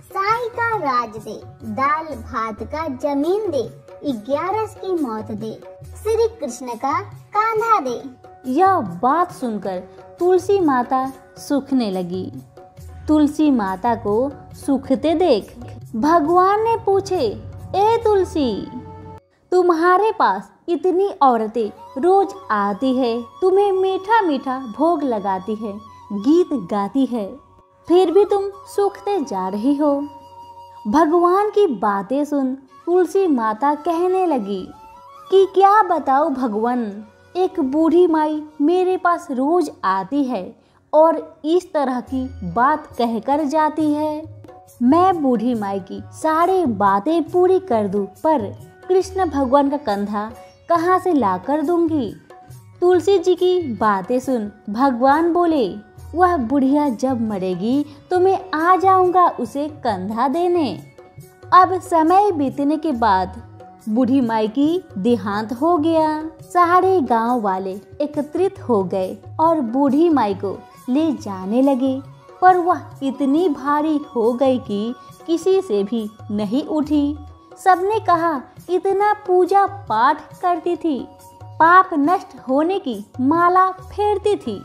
साई का राज दे, दाल भात का जमीन दे, 11 की मौत दे, श्री कृष्ण का कांधा दे। यह बात सुनकर तुलसी माता सूखने लगी। तुलसी माता को सूखते देख भगवान ने पूछे, ए तुलसी, तुम्हारे पास इतनी औरतें रोज आती है, तुम्हें मीठा मीठा भोग लगाती है, गीत गाती है, फिर भी तुम सूखते जा रही हो। भगवान की बातें सुन तुलसी माता कहने लगी कि क्या बताओ भगवान, एक बूढ़ी माई मेरे पास रोज आती है और इस तरह की बात कहकर जाती है। मैं बूढ़ी माई की सारी बातें पूरी कर दूं, पर कृष्ण भगवान का कंधा कहाँ से लाकर दूंगी। तुलसी जी की बातें सुन भगवान बोले, वह बुढ़िया जब मरेगी तो मैं आ जाऊंगा उसे कंधा देने। अब समय बीतने के बाद बूढ़ी माई की देहांत हो गया। सारे गांव वाले एकत्रित हो गए और बूढ़ी माई को ले जाने लगे। पर वह इतनी भारी हो गई कि किसी से भी नहीं उठी। सबने कहा इतना पूजा पाठ करती थी, पाप नष्ट होने की माला फेरती थी,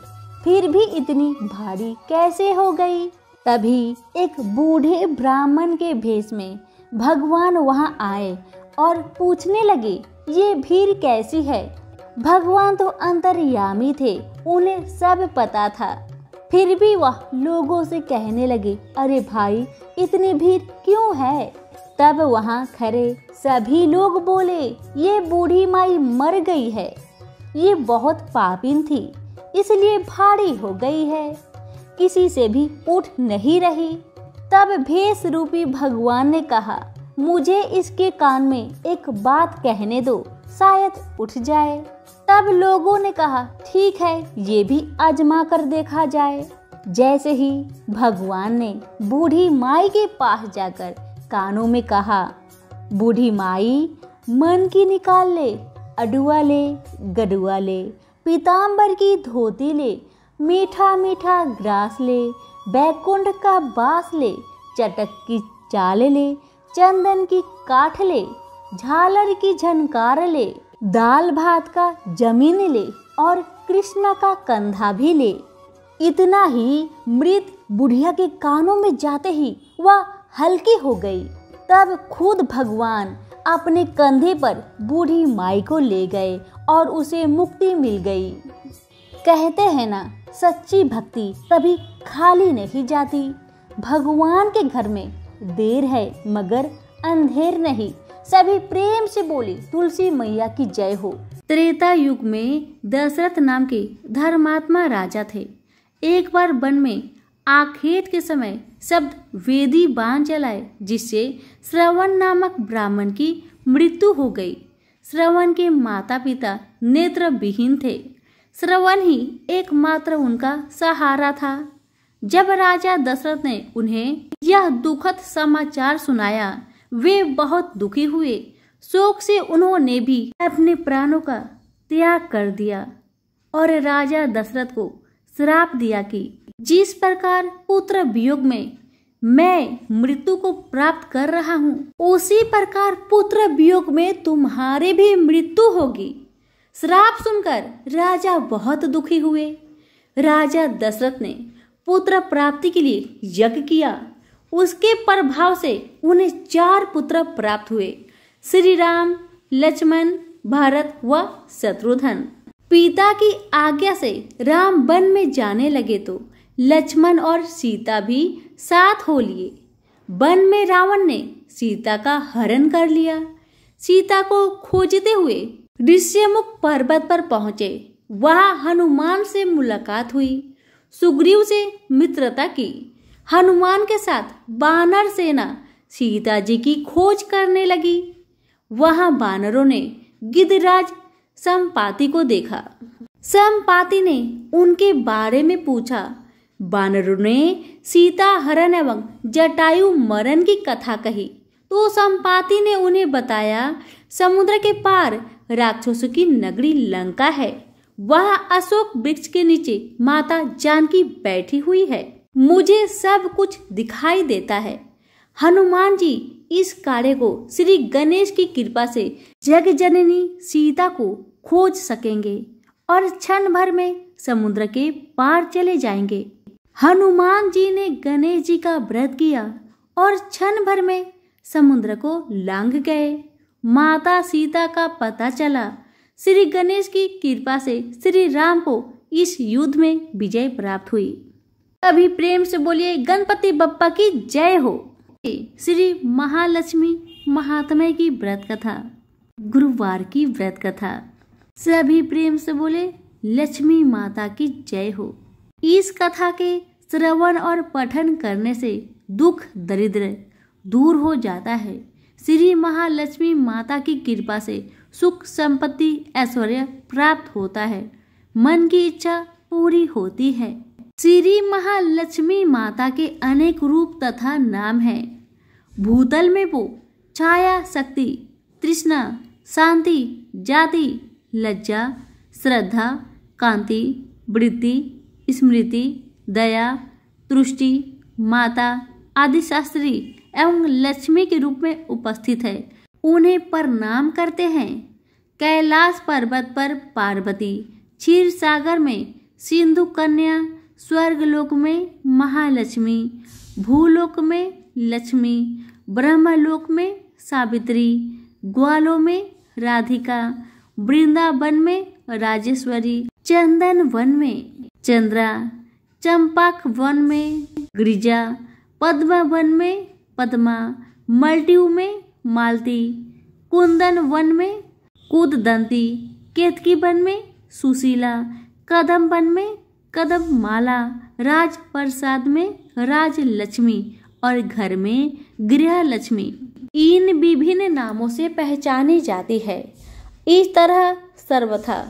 फिर भी इतनी भारी कैसे हो गई। तभी एक बूढ़े ब्राह्मण के भेष में भगवान वहां आए और पूछने लगे ये भीड़ कैसी है। भगवान तो अंतर्यामी थे, उन्हें सब पता था, फिर भी वह लोगों से कहने लगे अरे भाई इतनी भीड़ क्यों है। तब वहां खड़े सभी लोग बोले ये बूढ़ी माई मर गई है, ये बहुत पापिन थी इसलिए भारी हो गई है, किसी से भी उठ नहीं रही। तब भेष रूपी भगवान ने कहा मुझे इसके कान में एक बात कहने दो, शायद उठ जाए। तब लोगों ने कहा ठीक है ये भी आजमा कर देखा जाए। जैसे ही भगवान ने बूढ़ी माई के पास जाकर कानों में कहा बूढ़ी माई मन की निकाल ले, अडुआ ले, गडुआ ले, पीताम्बर की धोती ले, मीठा मीठा ग्रास ले, बैकुंठ का बास ले, चटक की चाल ले, चंदन की काठ ले, झालर की झनकार ले, दाल भात का जमीन ले और कृष्ण का कंधा भी ले। इतना ही मृत बुढ़िया के कानों में जाते ही वह हल्की हो गई। तब खुद भगवान अपने कंधे पर बूढ़ी माई को ले गए और उसे मुक्ति मिल गई। कहते हैं ना सच्ची भक्ति कभी खाली नहीं जाती। भगवान के घर में देर है मगर अंधेर नहीं। सभी प्रेम से बोली तुलसी मैया की जय हो। त्रेता युग में दशरथ नाम के धर्मात्मा राजा थे। एक बार वन में आखेट के समय शब्द वेदी बाण चलाए जिससे श्रवण नामक ब्राह्मण की मृत्यु हो गई। श्रवण के माता पिता नेत्र विहीन थे। श्रवण ही एकमात्र उनका सहारा था। जब राजा दशरथ ने उन्हें यह दुखद समाचार सुनाया वे बहुत दुखी हुए। शोक से उन्होंने भी अपने प्राणों का त्याग कर दिया और राजा दशरथ को श्राप दिया कि जिस प्रकार पुत्र वियोग में मैं मृत्यु को प्राप्त कर रहा हूँ उसी प्रकार पुत्र वियोग में तुम्हारी भी मृत्यु होगी। श्राप सुनकर राजा बहुत दुखी हुए। राजा दशरथ ने पुत्र प्राप्ति के लिए यज्ञ किया। उसके प्रभाव से उन्हें 4 पुत्र प्राप्त हुए, श्री राम, लक्ष्मण, भरत व शत्रुघ्न। पिता की आज्ञा से राम वन में जाने लगे तो लक्ष्मण और सीता भी साथ हो लिए। वन में रावण ने सीता का हरण कर लिया। सीता को खोजते हुए ऋष्यमुख पर्वत पर पहुंचे। वहां हनुमान से मुलाकात हुई। सुग्रीव से मित्रता की। हनुमान के साथ बानर सेना सीता जी की खोज करने लगी। वहां बानरों ने गिद्धराज संपाति को देखा। संपाति ने उनके बारे में पूछा। बानरों ने सीता हरण एवं जटायु मरण की कथा कही तो संपाति ने उन्हें बताया समुद्र के पार राक्षसों की नगरी लंका है। वहां अशोक वृक्ष के नीचे माता जानकी बैठी हुई है। मुझे सब कुछ दिखाई देता है। हनुमान जी इस कार्य को श्री गणेश की कृपा से जग जननी सीता को खोज सकेंगे और क्षण भर में समुद्र के पार चले जाएंगे। हनुमान जी ने गणेश जी का व्रत किया और क्षण भर में समुद्र को लांघ गए। माता सीता का पता चला। श्री गणेश की कृपा से श्री राम को इस युद्ध में विजय प्राप्त हुई। अभी प्रेम से बोलिए गणपति बप्पा की जय हो। श्री महालक्ष्मी महात्म्य की व्रत कथा, गुरुवार की व्रत कथा। सभी प्रेम से बोले लक्ष्मी माता की जय हो। इस कथा के श्रवण और पठन करने से दुख दरिद्र दूर हो जाता है। श्री महालक्ष्मी माता की कृपा से सुख संपत्ति ऐश्वर्य प्राप्त होता है। मन की इच्छा पूरी होती है। श्री महालक्ष्मी माता के अनेक रूप तथा नाम हैं। भूतल में वो छाया शक्ति, तृष्णा, शांति, जाति, लज्जा, श्रद्धा, कांति, वृत्ति, स्मृति, दया, तुष्टि, माता, आदिशास्त्री एवं लक्ष्मी के रूप में उपस्थित है, उन्हें प्रणाम करते हैं। कैलाश पर्वत पर पार्वती, क्षीर सागर में सिंधु कन्या, स्वर्गलोक में महालक्ष्मी, भूलोक में लक्ष्मी, ब्रह्मलोक में सावित्री, ग्वालों में राधिका, वृंदावन में राजेश्वरी, चंदन वन में चंद्रा, चंपक वन में गिरिजा, पद्मा वन में पद्मा, मल्टीयू में मालती, कुंदन वन में कुददंती, केतकी वन में सुशीला, कदम वन में कदम माला, राज प्रसाद में राजलक्ष्मी और घर में गृह लक्ष्मी इन विभिन्न नामों से पहचानी जाती है। इस तरह सर्वथा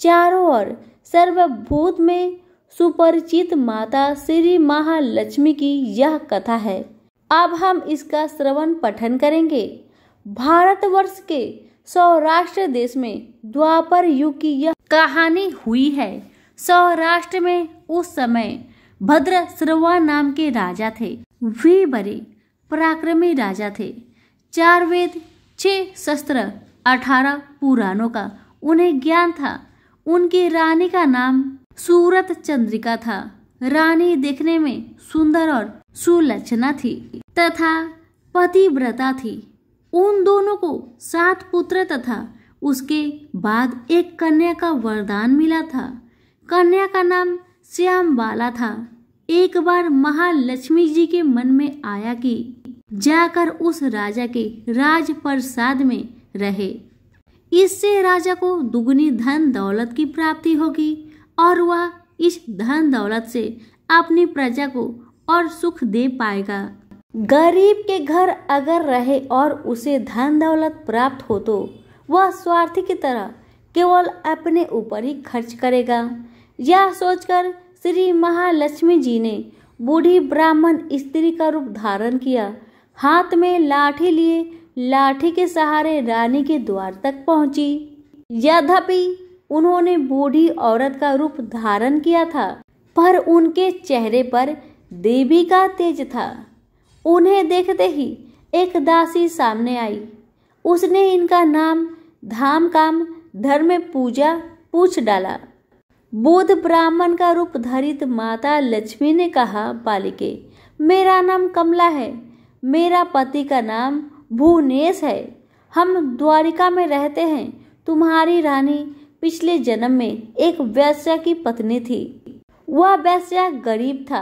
चारों ओर सर्वभूत में सुपरिचित माता श्री महालक्ष्मी की यह कथा है। अब हम इसका श्रवण पठन करेंगे। भारतवर्ष के सौराष्ट्र देश में द्वापर युग की यह कहानी हुई है। सौराष्ट्र में उस समय भद्रश्रवा नाम के राजा थे। वे बड़े पराक्रमी राजा थे। 4 वेद, 6 शस्त्र, 18 पुराणों का उन्हें ज्ञान था। उनकी रानी का नाम सूरत चंद्रिका था। रानी देखने में सुंदर और सुलक्षणा थी तथा पतिव्रता थी। उन दोनों को 7 पुत्र तथा उसके बाद एक कन्या का वरदान मिला था। कन्या का नाम श्यामबाला था। एक बार महालक्ष्मी जी के मन में आया कि जाकर उस राजा के राजप्रसाद में रहे। इससे राजा को दुगनी धन दौलत की प्राप्ति होगी और वह इस धन दौलत से अपनी प्रजा को और सुख दे पाएगा। गरीब के घर अगर रहे और उसे धन दौलत प्राप्त हो तो वह स्वार्थी की तरह केवल अपने ऊपर ही खर्च करेगा। यह सोचकर श्री महालक्ष्मी जी ने बूढ़ी ब्राह्मण स्त्री का रूप धारण किया। हाथ में लाठी लिए लाठी के सहारे रानी के द्वार तक पहुंची। यद्यपि उन्होंने बूढ़ी औरत का रूप धारण किया था, पर उनके चेहरे पर देवी का तेज था। उन्हें देखते ही एक दासी सामने आई। उसने इनका नाम धाम काम धर्म में पूजा पूछ डाला। बुद्ध ब्राह्मण का रूप धरित माता लक्ष्मी ने कहा, बालिके, मेरा नाम कमला है। मेरा पति का नाम भुवनेश है। हम द्वारिका में रहते हैं। तुम्हारी रानी पिछले जन्म में एक वैश्या की पत्नी थी। वह वैश्या गरीब था।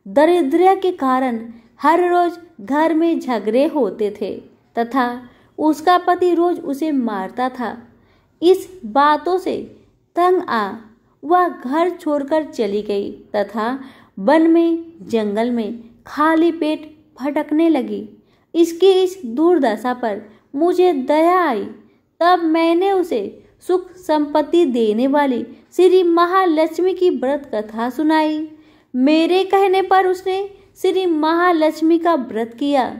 दारिद्र्य के कारण हर रोज घर में झगड़े होते थे तथा उसका पति रोज उसे मारता था। इस बातों से तंग आ वह घर छोड़कर चली गई तथा वन में जंगल में खाली पेट भटकने लगी। इसकी इस दुर्दशा पर मुझे दया आई। तब मैंने उसे सुख संपत्ति देने वाली श्री महालक्ष्मी की व्रत कथा सुनाई। मेरे कहने पर उसने श्री महालक्ष्मी का व्रत किया।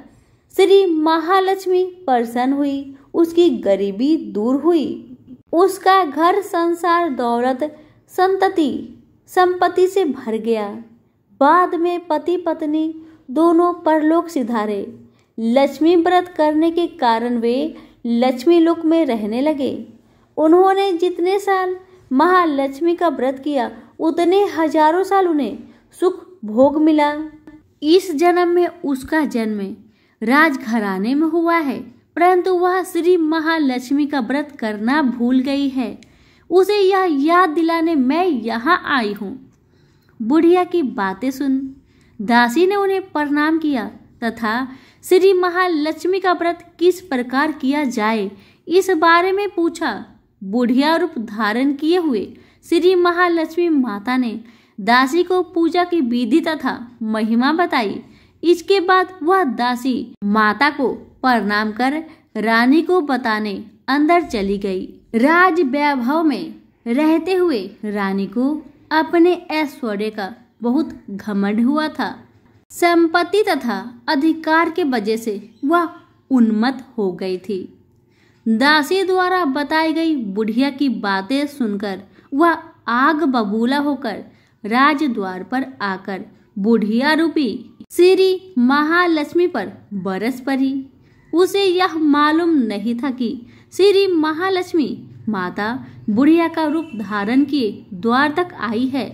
श्री महालक्ष्मी प्रसन्न हुई। उसकी गरीबी दूर हुई। उसका घर संसार दौलत संपत्ति से भर गया। बाद में पति पत्नी दोनों परलोक सिधारे। लक्ष्मी व्रत करने के कारण वे लक्ष्मी लोक में रहने लगे। उन्होंने जितने साल महालक्ष्मी का व्रत किया उतने हजारों साल उन्हें सुख भोग मिला। इस जन्म में उसका जन्म राजघराने में हुआ है, परंतु वह श्री महालक्ष्मी का व्रत करना भूल गई है। उसे यह याद दिलाने मैं यहाँ आई हूँ। बुढ़िया की बातें सुन दासी ने उन्हें प्रणाम किया तथा श्री महालक्ष्मी का व्रत किस प्रकार किया जाए इस बारे में पूछा। बुढ़िया रूप धारण किए हुए श्री महालक्ष्मी माता ने दासी को पूजा की विधि तथा महिमा बताई। इसके बाद वह दासी माता को प्रणाम कर रानी को बताने अंदर चली गई। राज वैभव में रहते हुए रानी को अपने ऐश्वर्य का बहुत घमंड हुआ था। संपत्ति तथा अधिकार के वजह से वह उन्मत्त हो गई थी। दासी द्वारा बताई गई बुढ़िया की बातें सुनकर वह आग बबूला होकर राजद्वार पर आकर बुढ़िया रूपी श्री महालक्ष्मी पर बरस पड़ी। उसे यह मालूम नहीं था कि श्री महालक्ष्मी माता बुढ़िया का रूप धारण किए द्वार तक आई है,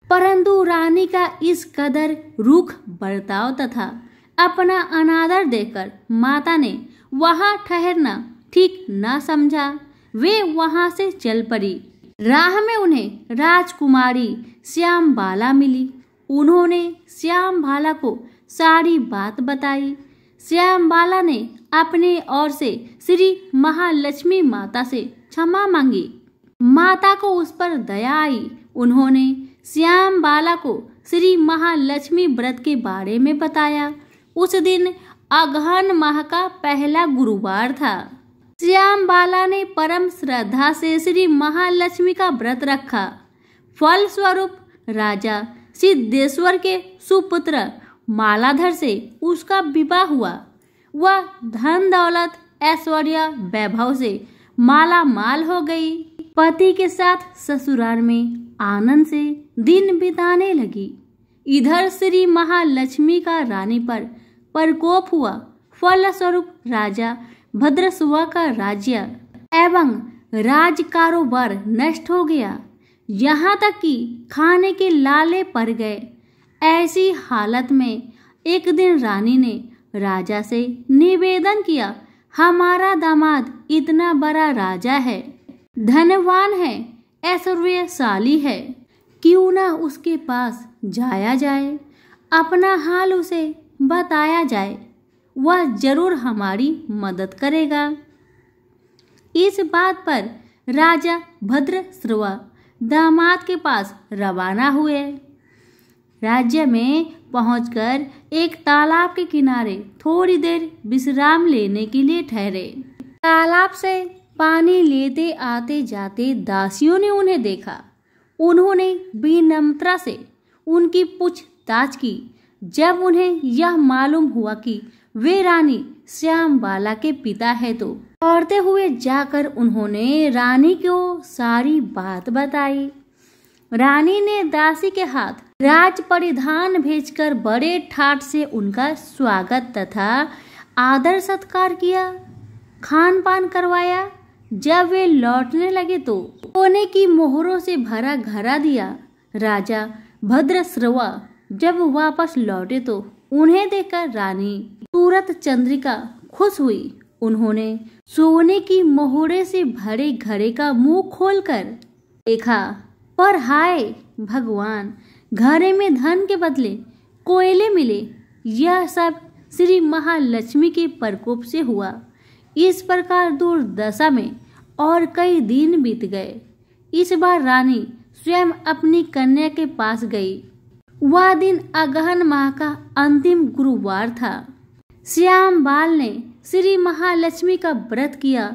परंतु रानी का इस कदर रूख बर्ताव तथा अपना अनादर देखकर माता ने वहां ठहरना ठीक न समझा। वे वहां से चल पड़ी। राह में उन्हें राजकुमारी श्यामबाला मिली। उन्होंने श्यामबाला को सारी बात बताई। श्यामबाला ने अपने ओर से श्री महालक्ष्मी माता से क्षमा मांगी। माता को उस पर दया आई। उन्होंने श्यामबाला को श्री महालक्ष्मी व्रत के बारे में बताया। उस दिन अगहन माह का पहला गुरुवार था। श्यामबाला ने परम श्रद्धा से श्री महालक्ष्मी का व्रत रखा। फल स्वरूप राजा सिद्धेश्वर के सुपुत्र मालाधर से उसका विवाह हुआ। वह धन दौलत ऐश्वर्य वैभव से माला माल हो गई। पति के साथ ससुराल में आनंद से दिन बिताने लगी। इधर श्री महालक्ष्मी का रानी पर प्रकोप हुआ। फलस्वरूप राजा भद्रसुवा का राज्य एवं राज कारोबार नष्ट हो गया। यहाँ तक कि खाने के लाले पड़ गए। ऐसी हालत में एक दिन रानी ने राजा से निवेदन किया, हमारा दामाद इतना बड़ा राजा है, धनवान है, ऐश्वर्यशाली है, क्यों ना उसके पास जाया जाए, अपना हाल उसे बताया जाए, वह जरूर हमारी मदद करेगा। इस बात पर राजा भद्रश्रवा दामाद के पास रवाना हुए। राज्य में पहुंचकर एक तालाब के किनारे थोड़ी देर विश्राम लेने के लिए ठहरे। तालाब से पानी लेते आते जाते दासियों ने उन्हें देखा। उन्होंने विनम्रता से उनकी पूछताछ की। जब उन्हें यह मालूम हुआ कि वे रानी श्यामबाला के पिता है तो दौड़ते हुए जाकर उन्होंने रानी को सारी बात बताई। रानी ने दासी के हाथ राज परिधान भेजकर बड़े ठाट से उनका स्वागत तथा आदर सत्कार किया, खान पान करवाया। जब वे लौटने लगे तो सोने की मोहरों से भरा घड़ा दिया। राजा भद्रश्रवा जब वापस लौटे तो उन्हें देखकर रानी सूरत चंद्रिका खुश हुई। उन्होंने सोने की मोहरे से भरे घड़े का मुंह खोलकर देखा, पर हाय भगवान, घड़े में धन के बदले कोयले मिले। यह सब श्री महालक्ष्मी के प्रकोप से हुआ। इस प्रकार दुर्दशा में और कई दिन बीत गए। इस बार रानी स्वयं अपनी कन्या के पास गई। वह दिन अगहन माह का अंतिम गुरुवार था। श्यामबाल ने श्री महालक्ष्मी का व्रत किया,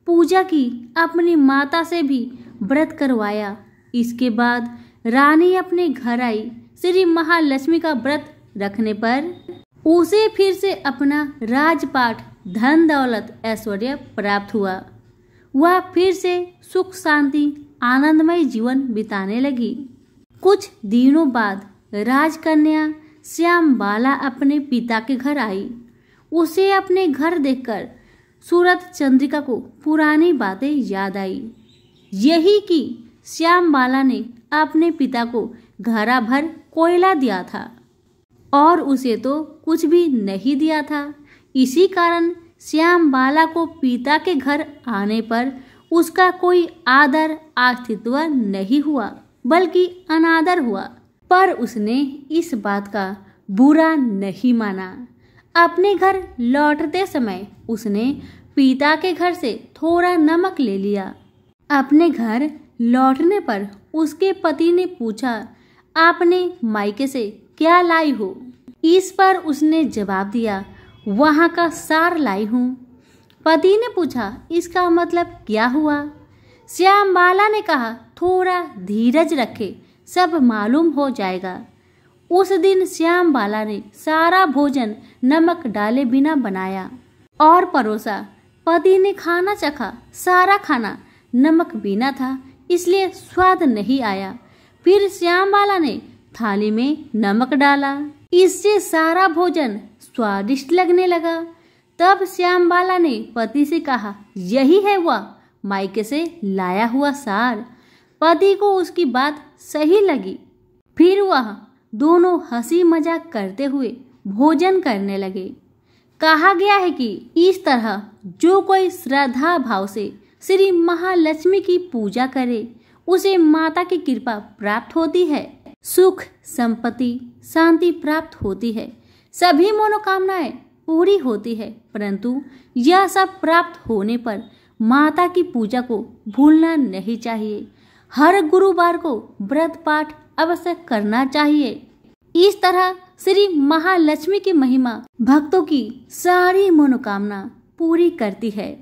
पूजा की, अपनी माता से भी व्रत करवाया। इसके बाद रानी अपने घर आई। श्री महालक्ष्मी का व्रत रखने पर उसे फिर से अपना राजपाट, धन दौलत, ऐश्वर्य प्राप्त हुआ। वह फिर से सुख शांति आनंदमय जीवन बिताने लगी। कुछ दिनों बाद राजकन्या श्यामबाला अपने पिता के घर आई। उसे अपने घर देखकर सूरत चंद्रिका को पुरानी बातें याद आई। यही कि श्यामबाला ने अपने पिता को घड़ा भर कोयला दिया था और उसे तो कुछ भी नहीं दिया था। इसी कारण श्यामबाला को पिता के घर आने पर उसका कोई आदर आतिथ्य नहीं हुआ, बल्कि अनादर हुआ। पर उसने इस बात का बुरा नहीं माना। अपने घर लौटते समय उसने पिता के घर से थोड़ा नमक ले लिया। अपने घर लौटने पर उसके पति ने पूछा, आपने मायके से क्या लाई हो? इस पर उसने जवाब दिया, वहाँ का सार लाई हूँ। पति ने पूछा, इसका मतलब क्या हुआ? श्यामबाला ने कहा, थोड़ा धीरज रखे, सब मालूम हो जाएगा। उस दिन श्यामबाला ने सारा भोजन नमक डाले बिना बनाया और परोसा। पति ने खाना चखा। सारा खाना नमक बिना था, इसलिए स्वाद नहीं आया। फिर श्यामबाला ने थाली में नमक डाला। इससे सारा भोजन स्वादिष्ट लगने लगा। तब श्यामबाला ने पति से कहा, यही है वह मायके से लाया हुआ सार। पति को उसकी बात सही लगी। फिर वह दोनों हंसी मजाक करते हुए भोजन करने लगे। कहा गया है कि इस तरह जो कोई श्रद्धा भाव से श्री महालक्ष्मी की पूजा करे उसे माता की कृपा प्राप्त होती है, सुख संपत्ति शांति प्राप्त होती है, सभी मनोकामनाएं पूरी होती है। परंतु यह सब प्राप्त होने पर माता की पूजा को भूलना नहीं चाहिए। हर गुरुवार को व्रत पाठ अवश्य करना चाहिए। इस तरह श्री महालक्ष्मी की महिमा भक्तों की सारी मनोकामना पूरी करती है।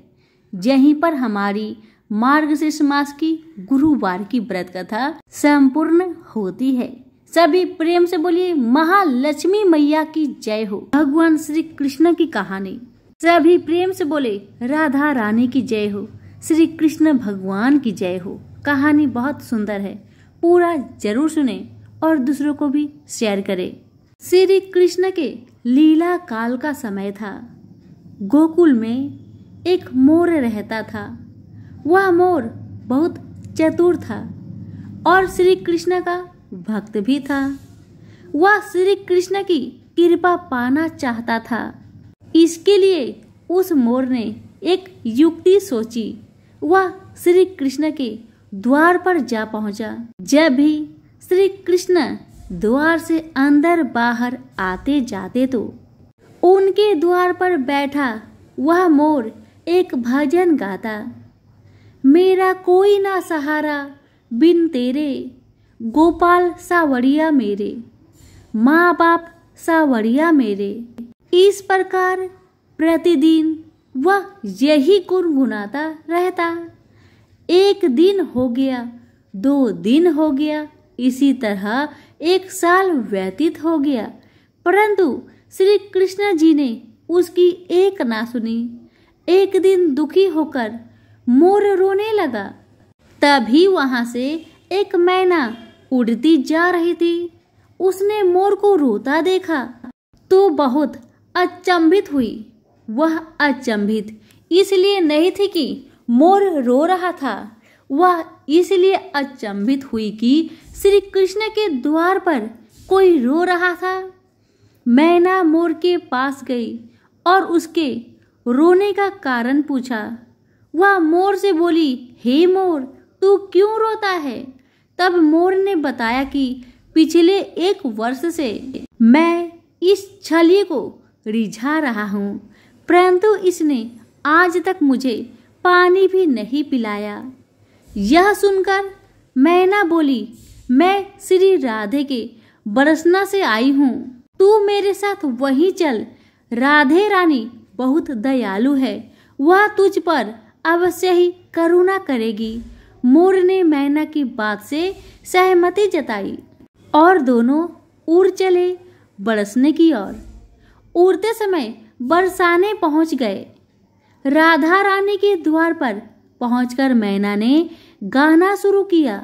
यहीं पर हमारी मार्गशीर्ष मास की गुरुवार की व्रत कथा संपूर्ण होती है। सभी प्रेम से बोलिए महालक्ष्मी मैया की जय हो। भगवान श्री कृष्ण की कहानी। सभी प्रेम से बोले राधा रानी की जय हो, श्री कृष्ण भगवान की जय हो। कहानी बहुत सुंदर है, पूरा जरूर सुने और दूसरों को भी शेयर करें। श्री कृष्ण के लीला काल का समय था। गोकुल में एक मोर रहता था। वह मोर बहुत चतुर था और श्री कृष्ण का भक्त भी था। वह श्री कृष्ण की कृपा पाना चाहता था। इसके लिए उस मोर ने एक युक्ति सोची। वह श्री कृष्ण के द्वार पर जा पहुंचा। जब भी श्री कृष्ण द्वार से अंदर बाहर आते जाते तो उनके द्वार पर बैठा वह मोर एक भजन गाता। मेरा कोई ना सहारा बिन तेरे, गोपाल सावड़िया मेरे, माँ बाप सावड़िया मेरे। इस प्रकार प्रतिदिन वह यही गुनगुनाता रहता। एक दिन हो गया, 2 दिन हो गया, इसी तरह 1 साल व्यतीत हो गया, परंतु श्री कृष्ण जी ने उसकी एक ना सुनी। एक दिन दुखी होकर मोर रोने लगा। तभी वहां से एक मैना उड़ती जा रही थी। उसने मोर को रोता देखा तो बहुत अचंभित हुई। वह अचंभित इसलिए नहीं थी कि मोर रो रहा था, वह इसलिए अचंभित हुई कि श्री कृष्ण के द्वार पर कोई रो रहा था। मैना मोर के पास गई और उसके रोने का कारण पूछा। वह मोर से बोली, हे मोर, तू क्यों रोता है? तब मोर ने बताया कि पिछले 1 वर्ष से मैं इस छलिए को रिझा रहा हूँ, परंतु इसने आज तक मुझे पानी भी नहीं पिलाया। यह सुनकर मैना बोली, मैं श्री राधे के बरसना से आई हूँ, तू मेरे साथ वहीं चल। राधे रानी बहुत दयालु है, वह तुझ पर अवश्य ही करुणा करेगी। मोर ने मैना की बात से सहमति जताई और दोनों उड़ चले बरसने की ओर। उड़ते समय बरसाने पहुंच गए। राधा रानी के द्वार पर पहुंचकर मैना ने गाना शुरू किया।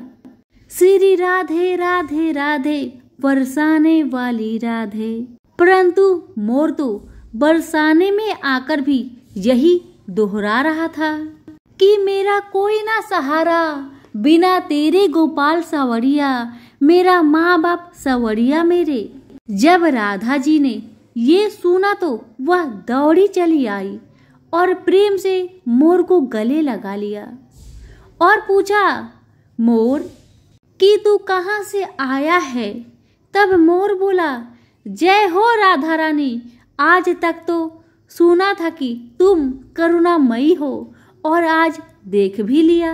श्री राधे राधे राधे बरसाने वाली राधे। परंतु मोर तो बरसाने में आकर भी यही दोहरा रहा था कि मेरा कोई ना सहारा बिना तेरे, गोपाल सावड़िया, मेरा माँ बाप सावड़िया मेरे। जब राधा जी ने ये सुना तो वह दौड़ी चली आई और प्रेम से मोर को गले लगा लिया और पूछा, मोर कि तू कहाँ से आया है? तब मोर बोला, जय हो राधा रानी, आज तक तो सुना था कि तुम करुणामयी हो और आज देख भी लिया।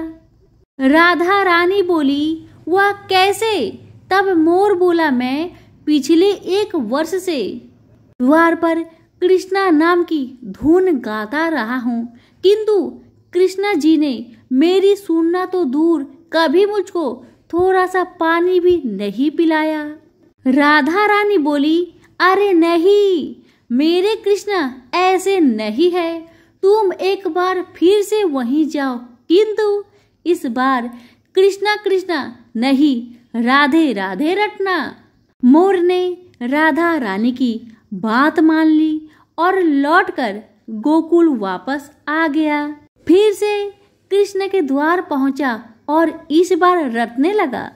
राधा रानी बोली, वह कैसे? तब मोर बोला, मैं पिछले 1 वर्ष से द्वार पर कृष्णा नाम की धुन गाता रहा हूँ, किंतु कृष्णा जी ने मेरी सुनना तो दूर कभी मुझको थोड़ा सा पानी भी नहीं पिलाया। राधा रानी बोली, अरे नहीं, मेरे कृष्णा ऐसे नहीं है, तुम एक बार फिर से वहीं जाओ, किंतु इस बार कृष्णा कृष्णा नहीं, राधे राधे रटना। मोर ने राधा रानी की बात मान ली और लौटकर गोकुल वापस आ गया। फिर से कृष्ण के द्वार पहुंचा और इस बार रटने लगा,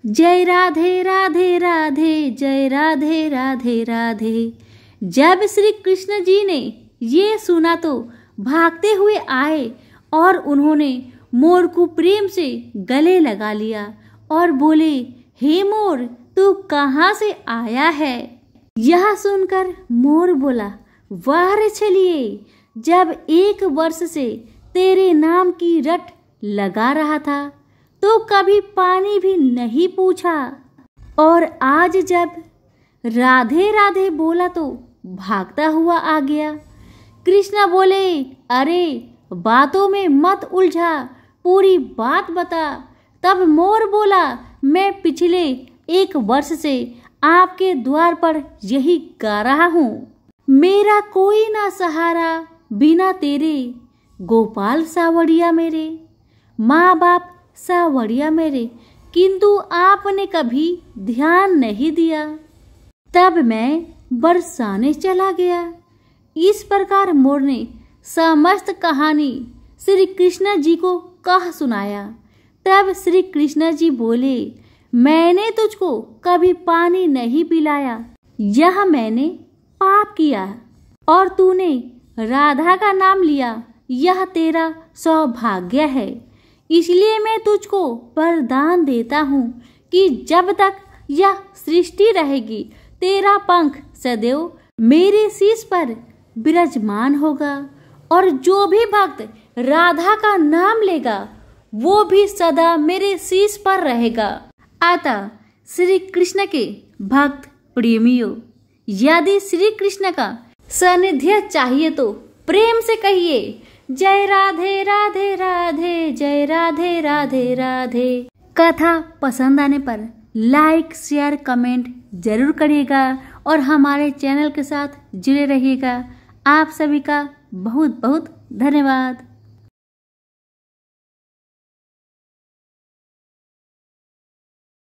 जय राधे राधे राधे, जय राधे राधे राधे। जब श्री कृष्ण जी ने ये सुना तो भागते हुए आए और उन्होंने मोर को प्रेम से गले लगा लिया और बोले, हे मोर, तू कहाँ से आया है? यह सुनकर मोर बोला, वाह रे छलिए, जब 1 वर्ष से तेरे नाम की रट लगा रहा था तो कभी पानी भी नहीं पूछा, और आज जब राधे राधे बोला तो भागता हुआ आ गया। कृष्णा बोले, अरे बातों में मत उलझा, पूरी बात बता। तब मोर बोला, मैं पिछले 1 वर्ष से आपके द्वार पर यही गा रहा हूँ। मेरा कोई ना सहारा बिना तेरे, गोपाल सावड़िया मेरे, माँ बाप सावड़िया मेरे, किंतु आपने कभी ध्यान नहीं दिया। तब मैं बरसाने चला गया। इस प्रकार मोर ने समस्त कहानी श्री कृष्ण जी को कह सुनाया। तब श्री कृष्ण जी बोले, मैंने तुझको कभी पानी नहीं पिलाया, यह मैंने पाप किया, और तूने राधा का नाम लिया, यह तेरा सौभाग्य है। इसलिए मैं तुझको वरदान देता हूँ कि जब तक यह सृष्टि रहेगी तेरा पंख सदैव मेरे शीश पर विराजमान होगा, और जो भी भक्त राधा का नाम लेगा वो भी सदा मेरे शीश पर रहेगा। अतः श्री कृष्ण के भक्त प्रेमियों, यदि श्री कृष्ण का सानिध्य चाहिए तो प्रेम से कहिए, जय राधे राधे राधे, जय राधे राधे राधे। कथा पसंद आने पर लाइक शेयर कमेंट जरूर करिएगा और हमारे चैनल के साथ जुड़े रहिएगा। आप सभी का बहुत बहुत धन्यवाद।